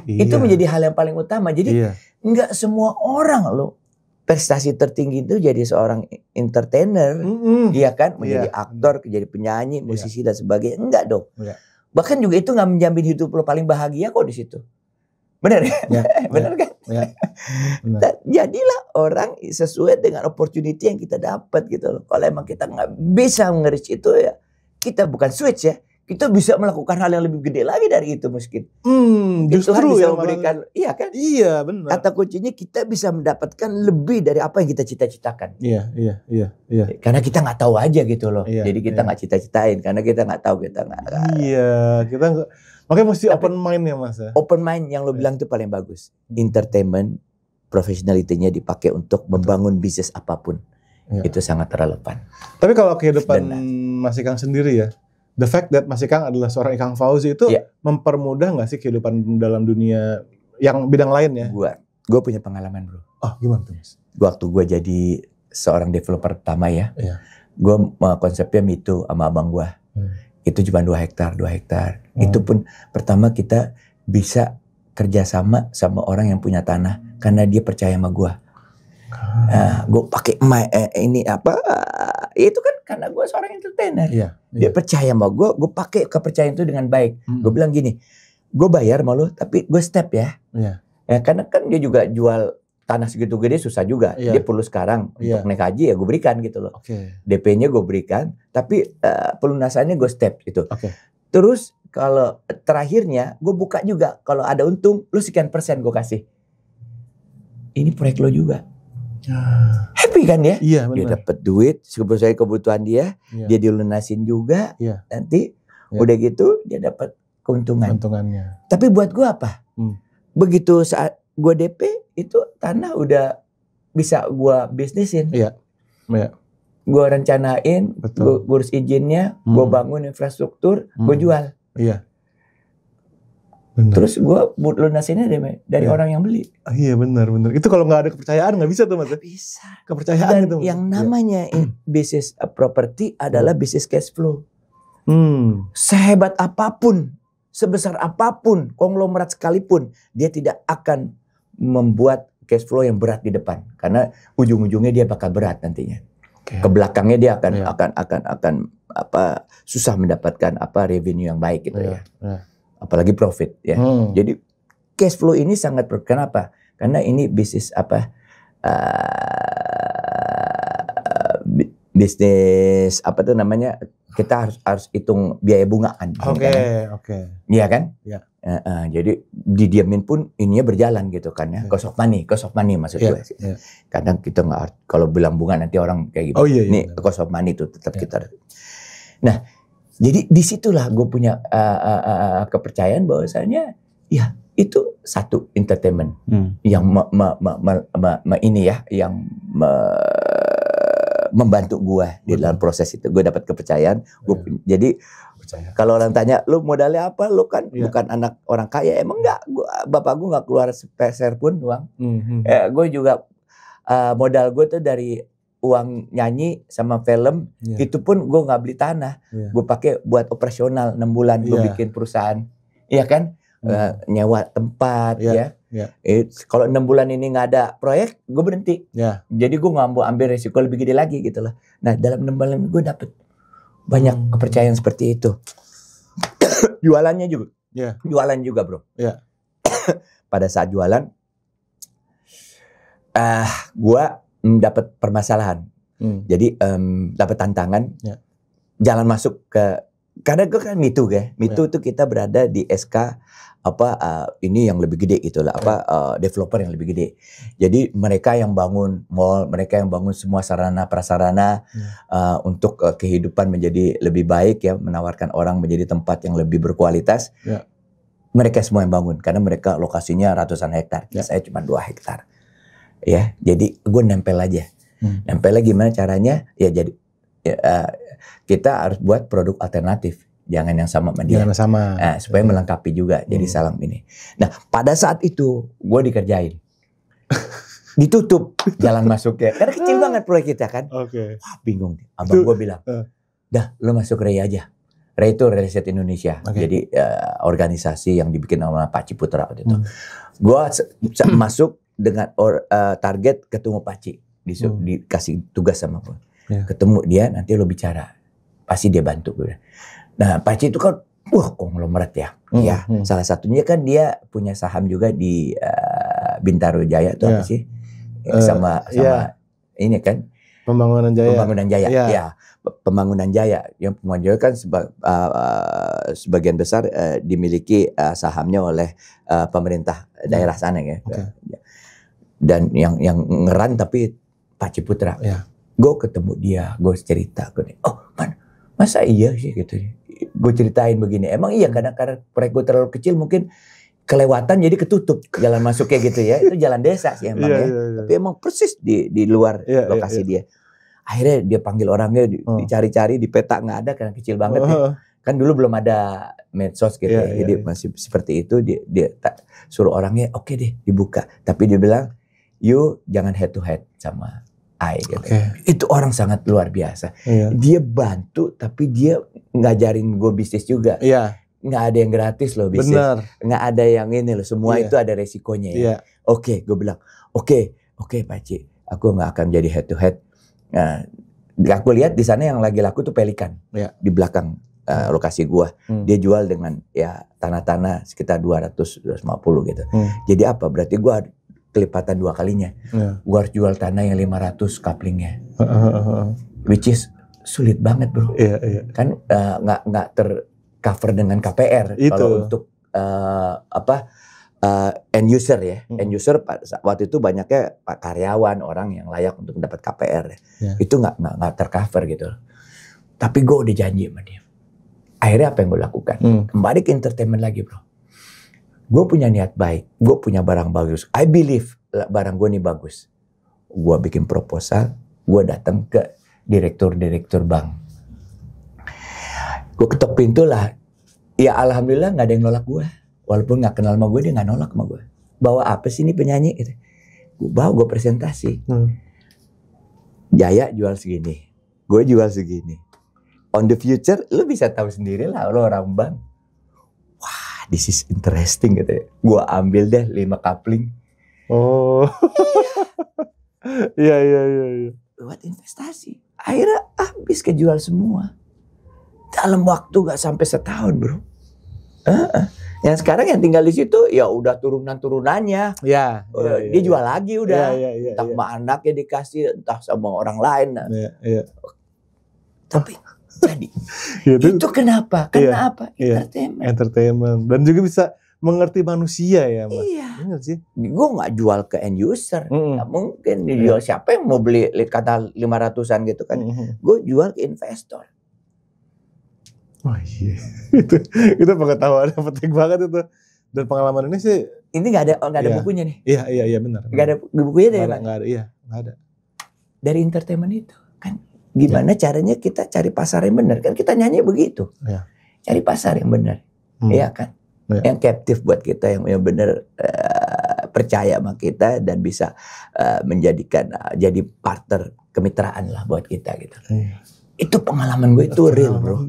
Itu menjadi hal yang paling utama. Jadi nggak semua orang loh prestasi tertinggi itu jadi seorang entertainer, iya kan, menjadi aktor, jadi penyanyi, musisi dan sebagainya. Enggak dong. Bahkan juga itu nggak menjamin hidup lo paling bahagia kok di situ. Benar ya? Benar kan? Benar. Jadilah orang sesuai dengan opportunity yang kita dapat gitu loh. Kalau emang kita nggak bisa nge-reach itu ya, kita bukan switch ya. Kita bisa melakukan hal yang lebih gede lagi dari itu mungkin. Justru bisa memberikan, iya kan? Iya benar. Kata kuncinya kita bisa mendapatkan lebih dari apa yang kita cita-citakan. Iya. Karena kita nggak tahu aja gitu loh. Jadi kita nggak cita-citain karena kita nggak tahu, kita nggak. Iya, kita nggak. Makanya mesti open mind ya Mas ya. Open mind yang lo bilang itu paling bagus. Entertainment, professionality-nya dipakai untuk membangun bisnis apapun. Itu sangat relevan. Tapi kalau kehidupan Mas Ikang sendiri ya, the fact that Mas Ikang adalah seorang Ikang Fauzi itu mempermudah nggak sih kehidupan dalam dunia yang bidang lain ya? Gue punya pengalaman bro. Oh gimana tuh Mas? Waktu gue jadi seorang developer pertama ya, gue konsepnya Mito sama abang gue. Itu cuma 2 hektar. Itu pun pertama kita bisa kerjasama sama orang yang punya tanah karena dia percaya sama gue. Gue pakai ini apa? Itu kan karena gue seorang entertainer. Dia percaya sama gue pakai kepercayaan itu dengan baik. Gue bilang gini, gue bayar sama lo, tapi gue step ya. Karena kan dia juga jual tanah segitu gede susah juga. Dia perlu sekarang untuk naik haji ya gue berikan gitu loh. DP-nya gue berikan, tapi pelunasannya gue step gitu. Terus kalau terakhirnya gue buka juga, kalau ada untung lu sekian persen gue kasih. Ini proyek lo juga. Happy kan ya? Iya, benar. Dia dapat duit sesuai kebutuhan dia, dia dilunasin juga. Nanti udah gitu dia dapat keuntungannya. Tapi buat gue apa? Begitu saat gue DP itu tanah udah bisa gue bisnisin. Gue rencanain, gue urus izinnya, gue bangun infrastruktur, gue jual. Bener. Terus gue lunasinnya dari orang yang beli. Iya benar. Itu kalau nggak ada kepercayaan nggak bisa tuh Mas. Bisa. Kepercayaan dan itu. Yang namanya bisnis properti adalah bisnis cash flow. Sehebat apapun, sebesar apapun, konglomerat sekalipun, dia tidak akan membuat cash flow yang berat di depan. Karena ujung-ujungnya dia bakal berat nantinya. Ke belakangnya dia akan susah mendapatkan revenue yang baik gitu ya. Apalagi profit ya. Jadi cash flow ini sangat kenapa? Karena ini bisnis bisnis kita harus hitung biaya bungaan. Iya kan? Jadi didiamin pun ininya berjalan gitu kan ya. Cost of money maksud gue sih. Kadang kita nggak, kalau bilang bunga nanti orang kayak gitu. Ini cost of money itu tetap kita. Nah, jadi disitulah gue punya kepercayaan bahwasanya ya itu satu entertainment yang membantu gue di dalam proses itu. Gue dapat kepercayaan. Jadi kalau orang tanya, lu modalnya apa? Lu kan bukan anak orang kaya. Emang enggak? Bapak gue nggak keluar sepeser pun uang. Gue juga modal gue tuh dari uang nyanyi sama film. Itu pun gue nggak beli tanah. Gue pakai buat operasional 6 bulan. Gue bikin perusahaan. Iya kan? Nyewa tempat ya. Kalau 6 bulan ini nggak ada proyek, gue berhenti. Jadi gue nggak mau ambil resiko lebih gede lagi gitu loh. Nah dalam 6 bulan gue dapet banyak kepercayaan seperti itu. Jualannya juga, jualan juga bro. Pada saat jualan, gue dapat permasalahan. Jadi dapat tantangan, jalan masuk ke Karena gue kan MeToo kan. MeToo tuh kita berada di SK ini yang lebih gede gitu lah, developer yang lebih gede. Jadi mereka yang bangun mall, mereka yang bangun semua sarana prasarana untuk kehidupan menjadi lebih baik ya, menawarkan orang menjadi tempat yang lebih berkualitas. Mereka semua yang bangun karena mereka lokasinya ratusan hektar. Saya cuma 2 hektar. Ya, jadi gue nempel aja. Nempelnya gimana caranya? Ya jadi kita harus buat produk alternatif. Jangan yang sama sama dia. Jangan sama. Supaya melengkapi juga. Jadi salam ini. Nah, pada saat itu gue dikerjain. Ditutup jalan masuknya. Karena kecil banget proyek kita kan. Wah, bingung. Abang gue bilang, dah lo masuk REI aja. REI itu Real Estate Indonesia. Jadi organisasi yang dibikin sama Pak Ciputra waktu itu. Gue masuk dengan target ketemu Pak Ci. Dikasih tugas sama gue. Ketemu dia, nanti lo bicara. Pasti dia bantu gue. Nah, Pak Ci itu kan konglomerat ya. Ya, salah satunya kan dia punya saham juga di Bintaro Jaya itu apa sih? Sama ini kan Pembangunan Jaya. Pembangunan Jaya. Yang Pembangunan Jaya kan sebagian besar dimiliki sahamnya oleh pemerintah daerah sana ya. Dan yang ngeran tapi Pak Ciputra. Gue ketemu dia, gue cerita, masa iya sih gitu. Gue ceritain begini, emang iya karena proyek gue terlalu kecil mungkin kelewatan jadi ketutup jalan masuknya gitu ya. Itu jalan desa sih emang Tapi emang persis di luar lokasi dia. Akhirnya dia panggil orangnya, dicari-cari di peta nggak ada karena kecil banget ya. Kan dulu belum ada medsos gitu jadi masih seperti itu. Dia suruh orangnya oke deh dibuka. Tapi dia bilang, you jangan head to head sama gitu. Itu orang sangat luar biasa. Dia bantu tapi dia ngajarin gue bisnis juga. Nggak ada yang gratis loh bisnis. Nggak ada yang ini loh. Semua itu ada resikonya ya. Gue bilang oke Pak Ci, aku nggak akan jadi head to head. Nah, aku lihat di sana yang lagi laku tuh Pelikan di belakang lokasi gua. Dia jual dengan tanah-tanah sekitar 250 gitu. Jadi apa? Berarti gua kelipatan 2 kalinya. Gua harus jual tanah yang 500 kaplingnya. Which is sulit banget bro. Kan nggak tercover dengan KPR. Kalau untuk end user ya. End user waktu itu banyaknya karyawan, orang yang layak untuk dapat KPR. Itu nggak tercover gitu. Tapi gue udah janji sama dia. Akhirnya apa yang gue lakukan? Kembali ke entertainment lagi bro. Gue punya niat baik. Gue punya barang bagus. I believe barang gue ini bagus. Gue bikin proposal. Gue datang ke direktur bank. Gue ketok pintu lah. Ya alhamdulillah gak ada yang nolak gue. Walaupun gak kenal sama gue, dia gak nolak sama gue. Bawa apa sih ini penyanyi? Gitu. Gue bawa, gue presentasi. Jaya jual segini. Gue jual segini. On the future, lu bisa tahu sendiri lah. Lu orang bank. Wah, this is interesting gitu ya. Gue ambil deh 5 kapling. Iya. Buat investasi. Akhirnya habis kejual semua. Dalam waktu gak sampai setahun bro. Yang sekarang yang tinggal di situ ya udah turunannya. Dia jual lagi udah. Entah sama anaknya dikasih, entah sama orang lain. Tapi jadi itu kenapa? Karena apa? Entertainment. Dan juga bisa mengerti manusia ya Mas. Benar sih. Gue gak jual ke end user. Gak mungkin dijual. Siapa yang mau beli kata 500-an gitu kan. Gue jual ke investor. Itu pengetahuan yang penting banget itu. Dan pengalaman ini sih. Ini gak ada bukunya nih. Iya benar. Gak ada bukunya deh Pak. Gak ada. Dari entertainment itu kan. Gimana caranya kita cari pasar yang benar. Kan kita nyanyi begitu. Cari pasar yang benar. Iya kan. Yang captive buat kita, yang benar percaya sama kita dan bisa menjadikan jadi partner kemitraan lah buat kita gitu. Itu pengalaman gue itu real bro.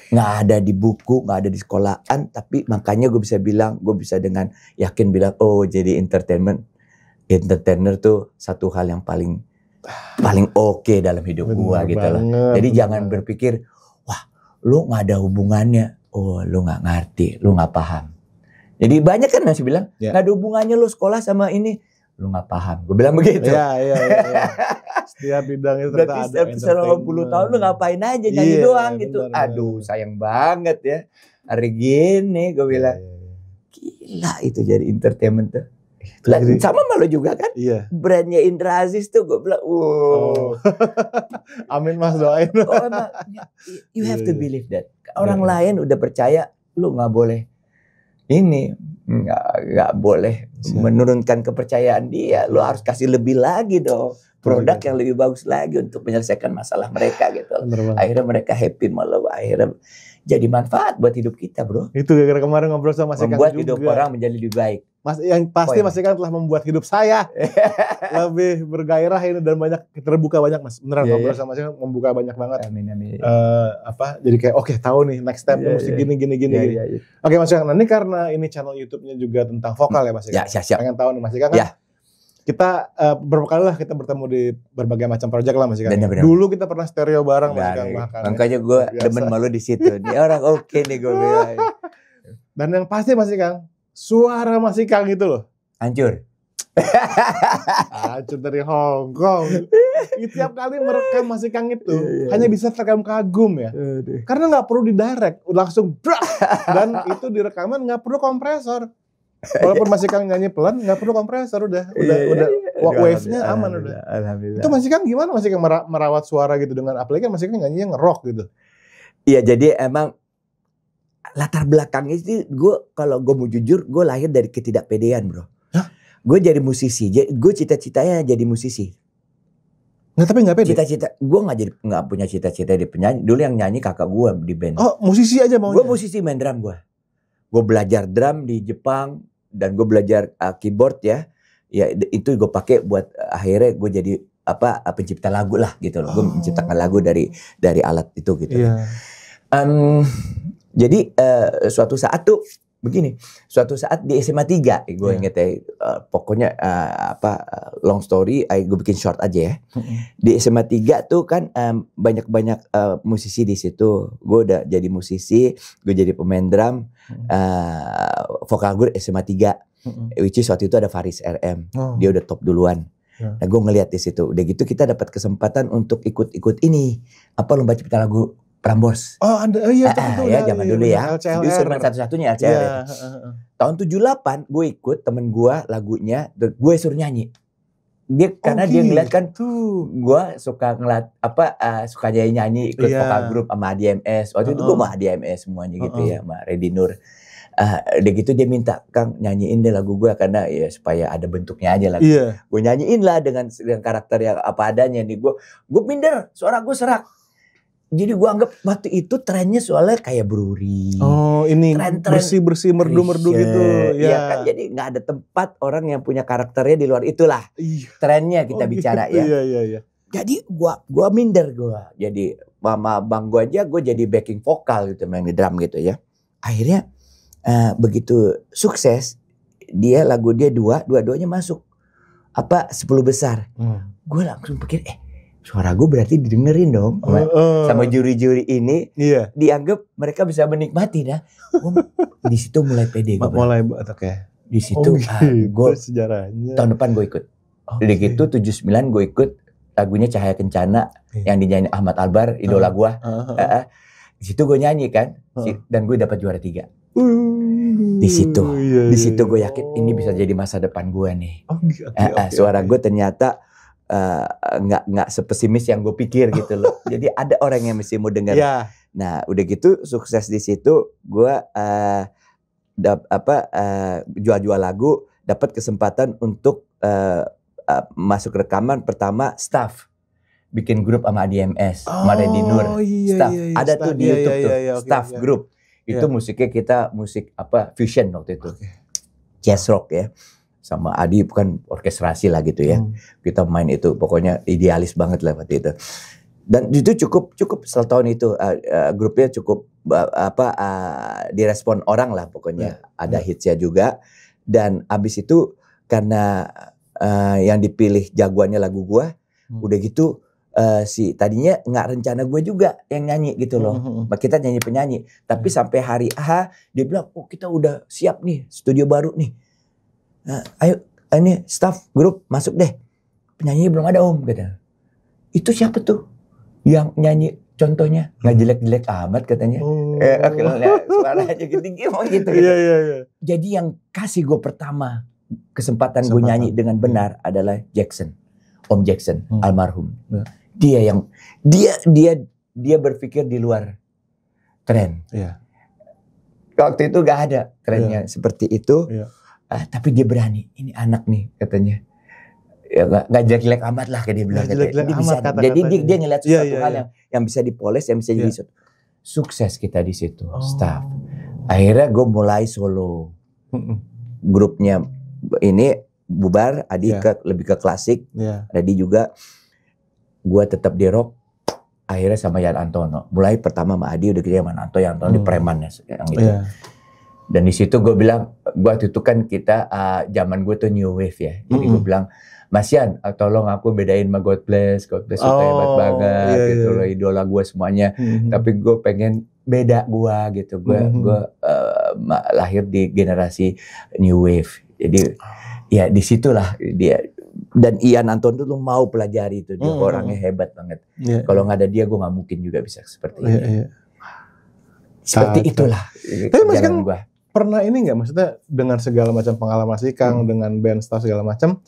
Nggak ada di buku, nggak ada di sekolahan, tapi makanya gue bisa bilang, gue bisa dengan yakin bilang, jadi entertainer tuh satu hal yang paling oke dalam hidup gue gitu loh. Jadi jangan berpikir, wah lu nggak ada hubungannya. Lu gak ngerti, lu gak paham. Jadi banyak kan masih bilang, gak ada hubungannya lu sekolah sama ini. lu nggak paham. Gue bilang begitu. Iya. Setiap bidang itu ternyata ada selama 10 tahun lu ngapain aja nyanyi doang gitu. Aduh sayang banget ya. Hari gini gue bilang. Gila itu jadi entertainment tuh. Sama malu juga kan. Iya. Brandnya Indra Aziz tuh gue bilang. Amin Mas, doain. Emang, you have to believe that. Orang lain udah percaya, lu nggak boleh ini, nggak boleh menurunkan kepercayaan dia. Lu harus kasih lebih lagi dong, produk yang lebih bagus lagi untuk menyelesaikan masalah mereka gitu. Akhirnya mereka happy, malah akhirnya jadi manfaat buat hidup kita, bro. Itu gara-gara kemarin ngobrol sama Mas Ikang juga. Membuat hidup orang menjadi lebih baik. Mas, yang pasti Mas Ikang telah membuat hidup saya lebih bergairah ini dan banyak terbuka banyak Mas. Beneran ngobrol sama Mas Ikang membuka banyak banget. Amin. Jadi kayak oke, tahu nih next step mesti gini. Oke Mas Ikang, nah ini karena ini channel YouTube-nya juga tentang vokal ya Mas Ikang. Ya, siap. Pengen tahu nih Mas Ikang kan. Kita berapa kali lah kita bertemu di berbagai macam proyek lah Mas Ikang. Dulu kita pernah stereo bareng Mas Ikang bahkan. Makanya gue demen malu di situ. Dia orang oke nih gue bilang. Dan yang pasti Mas Ikang, suara Mas Ikang itu loh. Hancur dari Hong Kong. Tiap kali merekam Mas Ikang itu hanya bisa terkagum-kagum ya. Karena nggak perlu didirect, langsung dan itu direkaman nggak perlu kompresor. Walaupun Mas Ikang nyanyi pelan, nggak perlu kompresor, udah wave-nya aman udah. Alhamdulillah. Itu Mas Ikang gimana Mas Ikang merawat suara gitu dengan apalagi kan Mas Ikang nyanyinya nge-rock gitu. Iya, jadi emang latar belakangnya sih kalau gue mau jujur, gue lahir dari ketidakpedean, bro. Gue jadi musisi, gue cita-citanya jadi musisi. Tapi nggak pede. Cita-cita, gue nggak punya cita-cita di penyanyi. Dulu yang nyanyi kakak gue di band. Oh, musisi aja maunya. Gue musisi, main drum gue. Gue belajar drum di Jepang dan gue belajar keyboard ya itu gue pakai buat akhirnya gue jadi pencipta lagu lah gitu loh. Gue menciptakan lagu dari alat itu gitu. Jadi suatu saat tuh begini, suatu saat di SMA 3 gue inget ya, pokoknya long story, gue bikin short aja ya. Di SMA 3 tuh kan banyak musisi di situ. Gue udah jadi musisi, gue jadi pemain drum, vokal gue SMA 3, which is waktu itu ada Faris RM, dia udah top duluan. Nah gue ngeliat di situ, udah gitu kita dapat kesempatan untuk ikut ini, lomba cipta lagu Prambors. Zaman dulu ya. Itu instrumen satu-satunya LCR. Tahun 78 gue ikut temen gue lagunya, gue suruh nyanyi. Karena dia ngeliat kan tuh gue suka suka nyanyi ikut vokal grup sama ADMS. Waktu itu gue sama ADMS semuanya gitu ya, sama Reddy Nur. Udah gitu dia minta, Kang nyanyiin deh lagu gue karena ya supaya ada bentuknya aja lagu. Gue nyanyiin lah dengan karakter yang apa adanya nih. Gue minder, suara gue serak. Jadi gue anggap waktu itu trennya soalnya kayak Bruri. Ini bersih-bersih, merdu-merdu gitu. Iya kan, jadi gak ada tempat orang yang punya karakternya di luar itulah. Trennya kita bicara ya. Iya. Jadi gue minder gue. Jadi mama bang gue aja gue jadi backing vokal gitu, main di drum gitu ya. Akhirnya begitu sukses, lagu dia dua-duanya masuk 10 besar. Gue langsung pikir suara gue berarti didengerin dong sama juri-juri ini. Dianggap mereka bisa menikmati dah. Di situ mulai pede gue. Di situ gue sejarahnya. Tahun depan gue ikut. Udah gitu 79 gue ikut lagunya Cahaya Kencana yang dinyanyi Ahmad Albar, idola gue. Di situ gue nyanyi kan, dan gue dapat juara 3. Di situ gue yakin ini bisa jadi masa depan gue nih. Suara gue ternyata nggak sepesimis yang gue pikir gitu loh. Jadi ada orang yang mesti mau dengar. Nah udah gitu sukses di situ, gue jual lagu, dapat kesempatan untuk masuk rekaman pertama staff, bikin grup sama ADMS, sama Reddy Nur, staff. Ada tuh di YouTube tuh, staff grup. Itu musiknya kita musik fusion waktu itu, jazz rock ya. Sama Adi bukan orkestrasi lah gitu ya. Kita main itu pokoknya idealis banget lah waktu itu. Dan itu cukup setelah tahun itu grupnya cukup direspon orang lah pokoknya. Ada hitsnya juga. Dan abis itu karena yang dipilih jagoannya lagu gua, udah gitu tadinya nggak rencana gue juga yang nyanyi gitu loh. Kita nyanyi penyanyi. Tapi sampai hari dia bilang, kita udah siap nih studio baru nih. Ayo Ini staff grup masuk deh. Penyanyi belum ada om, kata. Itu siapa tuh yang nyanyi? Contohnya nggak jelek-jelek amat katanya. Akhirnya suaranya tinggi gitu. Iya. Jadi yang kasih gue pertama kesempatan gue nyanyi dengan benar adalah Jackson, Om Jackson, almarhum. Dia yang dia berpikir di luar tren. Waktu itu gak ada trennya seperti itu. Tapi dia berani. Ini anak nih katanya. Ya gak jelek-jelek amat lah kayak dia bilang. Jadi dia ngeliat sesuatu hal yang bisa dipoles, yang bisa jadi sukses kita di situ, staff. Akhirnya gue mulai solo. Grupnya ini bubar, Adi lebih ke klasik. Adi juga, gue tetap di rock. Akhirnya sama Yan Antono. Mulai pertama sama Adi udah kerja sama Yan Antono di Preman yang itu. Dan di situ gue bilang, waktu itu kan kita zaman gue tuh new wave ya. Jadi gue bilang, Mas Yan, tolong aku bedain sama God Bless itu hebat banget gitu loh, idola gue semuanya. Tapi gue pengen beda gue gitu. Gue lahir di generasi new wave. Jadi ya disitulah dia. Dan Ian Anton tuh mau pelajari itu, dia orangnya hebat banget. Kalau nggak ada dia, gue nggak mungkin juga bisa seperti ini. Seperti itulah. Tapi Mas Ikang pernah ini nggak, maksudnya dengan segala macam pengalaman Mas Ikang, dengan band staff segala macam,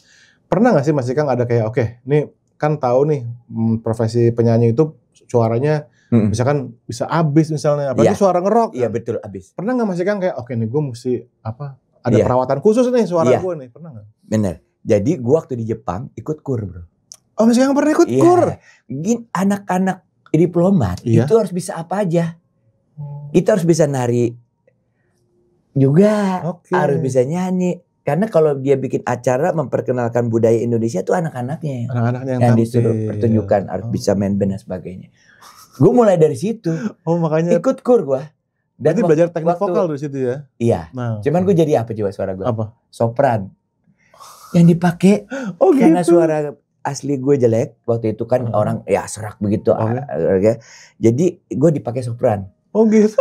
pernah nggak sih Mas Ikang ada kayak oke, ini kan tahu nih profesi penyanyi itu suaranya misalkan bisa habis misalnya, apalagi suara ngerok. Iya betul, habis. Pernah nggak Mas Ikang kayak oke nih gue mesti ada perawatan khusus nih suara gue nih, pernah nggak? Bener. Jadi gue waktu di Jepang ikut kur bro. Oh Mas Ikang pernah ikut kur? Gini, anak-anak diplomat itu harus bisa apa aja. Kita harus bisa nari juga, harus bisa nyanyi. Karena kalau dia bikin acara memperkenalkan budaya Indonesia tuh anak-anaknya yang disuruh pertunjukan, harus bisa main band dan sebagainya. Gue mulai dari situ. Makanya ikut kur gue. Dan belajar teknik vokal dari situ ya? Iya. Cuman gue jadi apa coba suara gue? Apa? Sopran. Yang dipakai karena suara asli gue jelek waktu itu kan orang ya serak begitu. Jadi gue dipakai sopran. Oh gitu.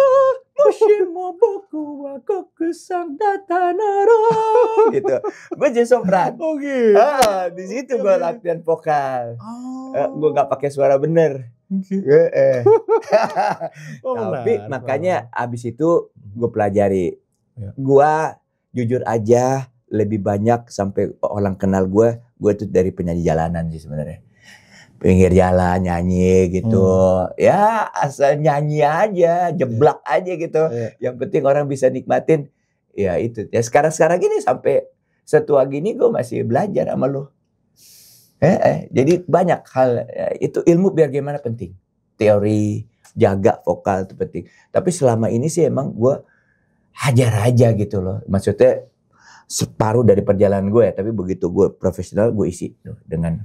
Gitu. Gue jadi sopran. Oh gitu. Di situ gue latihan vokal. Gue gak pakai suara bener. Tapi makanya abis itu gue pelajari. Gue jujur aja lebih banyak sampai orang kenal gue tuh dari penyanyi jalanan sih sebenarnya. Pinggir jalan nyanyi gitu. Ya asal nyanyi aja, jeblak aja gitu. Yang penting orang bisa nikmatin. Ya itu. Ya sekarang gini sampai setua gini gue masih belajar sama lo. Jadi banyak hal. Itu ilmu biar gimana penting. Teori, jaga vokal itu penting. Tapi selama ini sih emang gue hajar aja gitu loh. Maksudnya separuh dari perjalanan gue ya. Tapi begitu gue profesional gue isi tuh dengan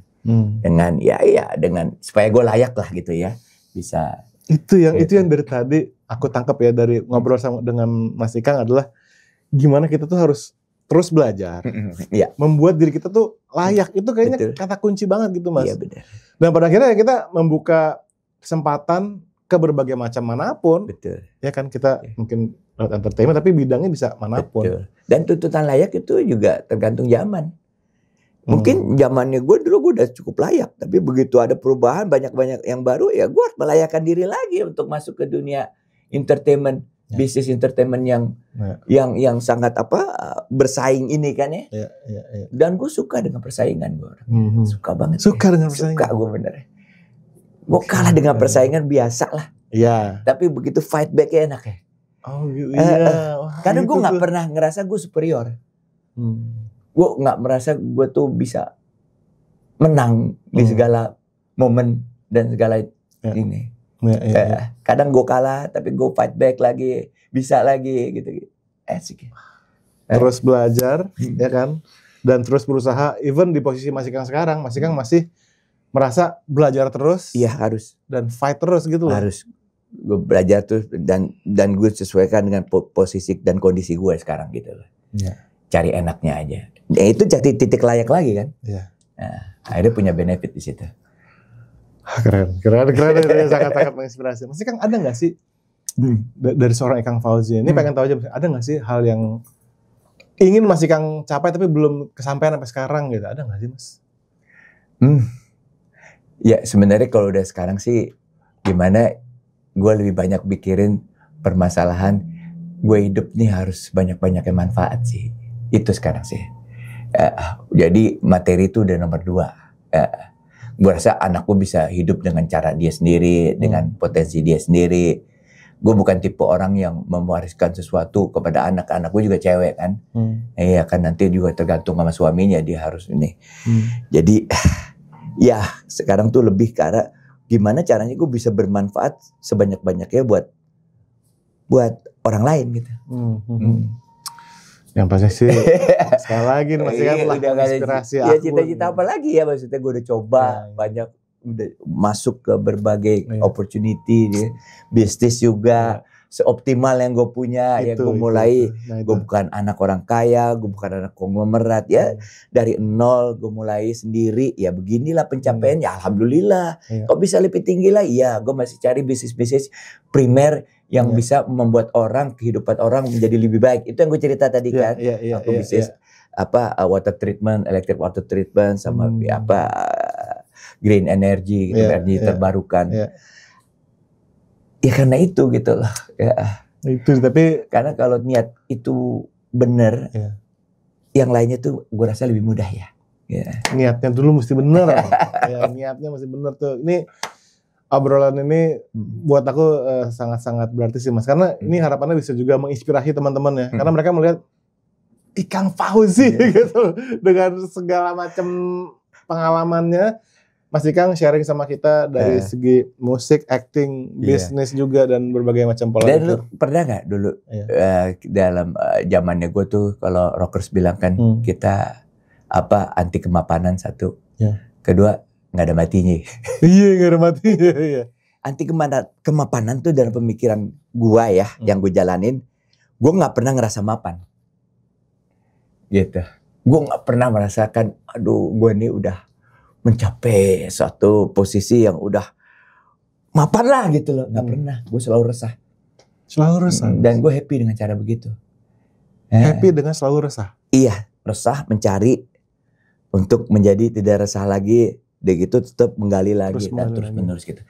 dengan supaya gue layak lah gitu ya, bisa. Itu yang dari tadi aku tangkap ya dari ngobrol dengan Mas Ikang adalah gimana kita tuh harus terus belajar, membuat diri kita tuh layak. Itu kayaknya kata kunci banget gitu Mas. Iya benar. Dan pada akhirnya kita membuka kesempatan ke berbagai macam manapun. Betul. Ya kan kita mungkin entertainment tapi bidangnya bisa manapun. Betul. Dan tuntutan layak itu juga tergantung zaman. Mungkin zamannya gue dulu gue udah cukup layak, tapi begitu ada perubahan banyak yang baru, ya gue harus melayakkan diri lagi untuk masuk ke dunia entertainment, bisnis entertainment yang sangat bersaing ini kan ya. Dan gue suka dengan persaingan gue, suka banget. Suka dengan persaingan. Suka gue bener. Gue kalah dengan persaingan biasa lah. Iya. Tapi begitu fight back-nya enak ya. Oh iya. Karena gue nggak pernah ngerasa gue superior. Gue nggak merasa gue tuh bisa menang di segala momen dan segala ini. Kadang gue kalah, tapi gue fight back lagi, bisa lagi gitu. Asik. Terus belajar, ya kan? Dan terus berusaha. Even di posisi Mas Ikang sekarang, Mas Ikang masih merasa belajar terus. Iya harus. Dan fight terus gitu loh. Harus. Gue belajar terus dan gue sesuaikan dengan posisi dan kondisi gue sekarang gitu loh. Cari enaknya aja. Ya itu jadi titik layak lagi kan. Nah, akhirnya punya benefit di situ. Keren. Sangat menginspirasi. Masih Kang ada nggak sih dari seorang Ikang Fauzi ini pengen tahu aja, ada nggak sih hal yang ingin masih Kang capai tapi belum kesampaian sampai sekarang gitu, ada nggak sih Mas? Ya sebenarnya kalau udah sekarang sih gimana gue lebih banyak pikirin permasalahan gue hidup nih harus banyak-banyaknya manfaat sih. Itu sekarang sih. Jadi materi itu udah nomor 2. Gue rasa anak gue bisa hidup dengan cara dia sendiri, dengan potensi dia sendiri. Gue bukan tipe orang yang mewariskan sesuatu kepada anak. Anak gue juga cewek kan. Iya kan nanti juga tergantung sama suaminya dia harus ini. Jadi ya sekarang tuh lebih ke arah gimana caranya gue bisa bermanfaat sebanyak-banyaknya buat orang lain gitu. Yang pasti sih sekali lagi masih kan lah inspirasi aku. Ya cita-cita apa lagi ya maksudnya gue udah coba banyak udah masuk ke berbagai opportunity bisnis juga seoptimal yang gue punya ya gue mulai gue bukan anak orang kaya, gue bukan anak konglomerat ya dari nol gue mulai sendiri ya beginilah pencapaian ya alhamdulillah. Kok bisa lebih tinggi lah ya gue masih cari bisnis primer yang bisa membuat kehidupan orang menjadi lebih baik. Itu yang gue cerita tadi kan. Aku bisnis water treatment, electric water treatment sama green energy, energi terbarukan. Ya karena itu gitu loh. Ya. Itu tapi karena kalau niat itu benar, yang lainnya tuh gue rasa lebih mudah ya. Niatnya dulu mesti benar. Niatnya mesti benar tuh. Ini obrolan ini buat aku sangat-sangat berarti sih Mas. Karena ini harapannya bisa juga menginspirasi teman-teman ya. Karena mereka melihat Kang Fauzi gitu dengan segala macam pengalamannya. Mas Kang sharing sama kita dari segi musik, acting, bisnis juga dan berbagai macam pola pikir. Dan lu pernah nggak dulu dalam zamannya gue tuh kalau rockers bilang kan kita anti kemapanan satu, kedua nggak ada matinya. Iya nggak ada matinya. Anti kemapanan tuh dalam pemikiran gue ya, yang gue jalanin, gue nggak pernah ngerasa mapan. Gitu. Gue nggak pernah merasakan, aduh gue ini udah mencapai suatu posisi yang udah mapan lah gitu loh. Nggak pernah, gue selalu resah. Selalu resah? Dan gue happy dengan cara begitu. Happy dengan selalu resah? Iya, resah mencari untuk menjadi tidak resah lagi. Udah gitu tetap menggali lagi dan terus menerus gitu.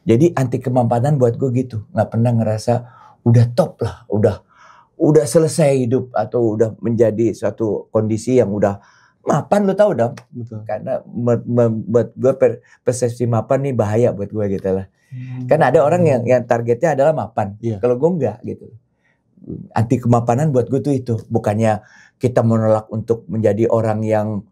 Jadi anti kemapanan buat gue gitu. Nggak pernah ngerasa udah top lah, udah selesai hidup atau udah menjadi suatu kondisi yang udah mapan, lo tau dong. Betul. Karena buat gue persepsi mapan nih bahaya buat gue gitu lah. Karena ada orang yang targetnya adalah mapan. Kalau gue enggak gitu. Anti kemapanan buat gue tuh itu. Bukannya kita menolak untuk menjadi orang yang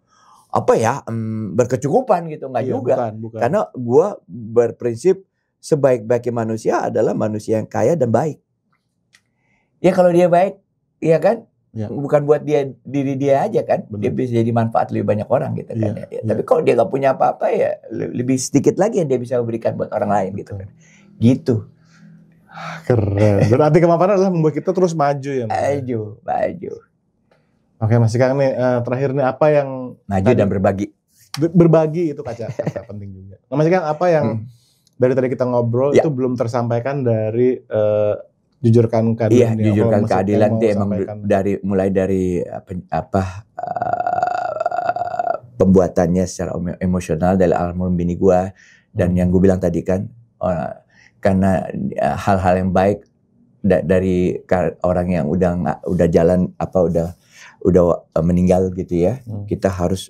berkecukupan gitu. Enggak juga. Bukan. Karena gue berprinsip sebaik-baiknya manusia adalah manusia yang kaya dan baik. Ya kalau dia baik, iya kan? Bukan buat diri dia aja kan. Bener. Dia bisa jadi manfaat lebih banyak orang gitu kan. Tapi kalau dia gak punya apa-apa ya lebih sedikit lagi yang dia bisa berikan buat orang lain gitu kan. Gitu. Keren. Berarti kemapanan adalah membuat kita terus maju ya. Maju. Oke Mas Kang nih terakhir nih apa yang maju dan berbagi. Berbagi itu kata penting juga. Nah, Mas Kang apa yang dari tadi kita ngobrol itu belum tersampaikan dari Jujurkan Keadilan. Iya, Jujurkan Keadilan itu emang mulai dari pembuatannya secara emosional dari almarhum bini gua dan yang gue bilang tadi kan karena hal-hal yang baik dari orang yang udah jalan udah meninggal gitu ya. Kita harus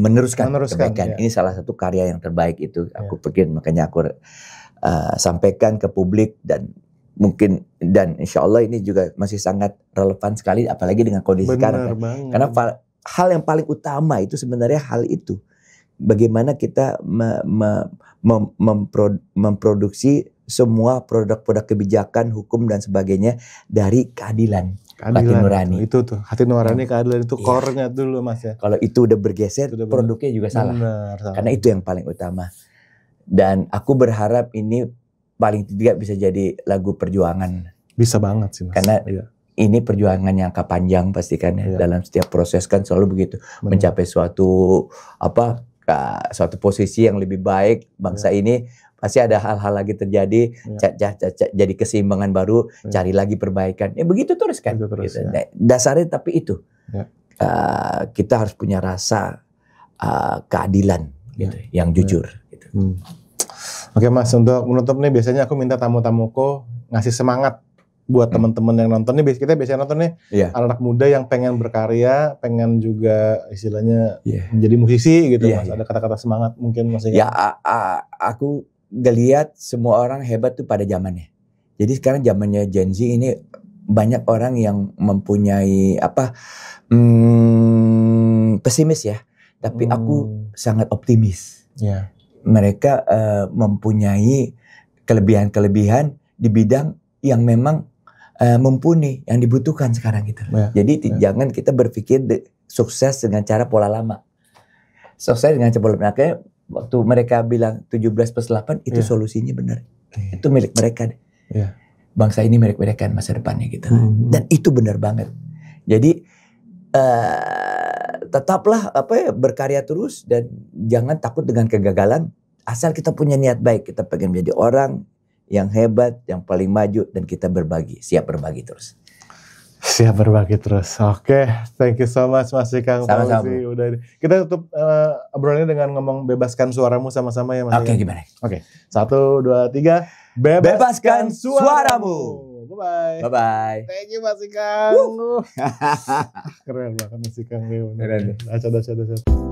meneruskan kebaikan. Ini salah satu karya yang terbaik itu aku pikir, makanya aku sampaikan ke publik dan mungkin dan insya Allah ini juga masih sangat relevan sekali apalagi dengan kondisi sekarang. Karena hal yang paling utama itu sebenarnya hal itu bagaimana kita memproduksi semua produk-produk kebijakan, hukum dan sebagainya dari keadilan. Hati nurani. Itu tuh hati nurani, keadilan itu core-nya dulu Mas ya. Kalau itu udah bergeser, produknya juga salah. Karena itu yang paling utama. Dan aku berharap ini paling tidak bisa jadi lagu perjuangan. Bisa banget sih Mas. Karena ini perjuangan yang jangka panjang pasti kan ya. Dalam setiap proses kan selalu begitu. Mencapai suatu posisi yang lebih baik bangsa ini pasti ada hal-hal lagi terjadi, jadi keseimbangan baru, cari lagi perbaikan. Ya begitu terus kan. Terus, gitu. Dasarnya tapi itu. Kita harus punya rasa keadilan gitu, yang jujur. Gitu. Oke Mas, untuk menutup nih biasanya aku minta tamu-tamuku ngasih semangat buat teman-teman yang nonton nih. Kita biasanya nonton nih anak-anak muda yang pengen berkarya, pengen juga istilahnya menjadi musisi gitu Mas. Ada kata-kata semangat mungkin Mas? Ya aku ngelihat semua orang hebat tuh pada zamannya. Jadi sekarang zamannya Gen Z ini banyak orang yang mempunyai pesimis ya, tapi aku sangat optimis. Mereka mempunyai kelebihan-kelebihan di bidang yang memang mumpuni, yang dibutuhkan sekarang gitu. Jadi jangan kita berpikir sukses dengan cara pola lama. Sukses dengan cara pola lama. Makanya waktu mereka bilang 17+8 itu solusinya benar. Itu milik mereka. Bangsa ini milik mereka masa depannya gitu. Dan itu benar banget. Jadi tetaplah berkarya terus dan jangan takut dengan kegagalan. Asal kita punya niat baik, kita pengen menjadi orang yang hebat, yang paling maju, dan kita berbagi, siap berbagi terus. Siap berbagi terus. Oke, thank you so much Mas Ikang Fauzi. Udah kita tutup obrolannya dengan ngomong bebaskan suaramu sama-sama ya Mas. Oke, gimana? Oke, 1, 2, 3. Bebaskan suaramu. Bye-bye. Bye-bye. Thank you Mas Ikang. Keren banget Mas Ikang. Keren. Aca.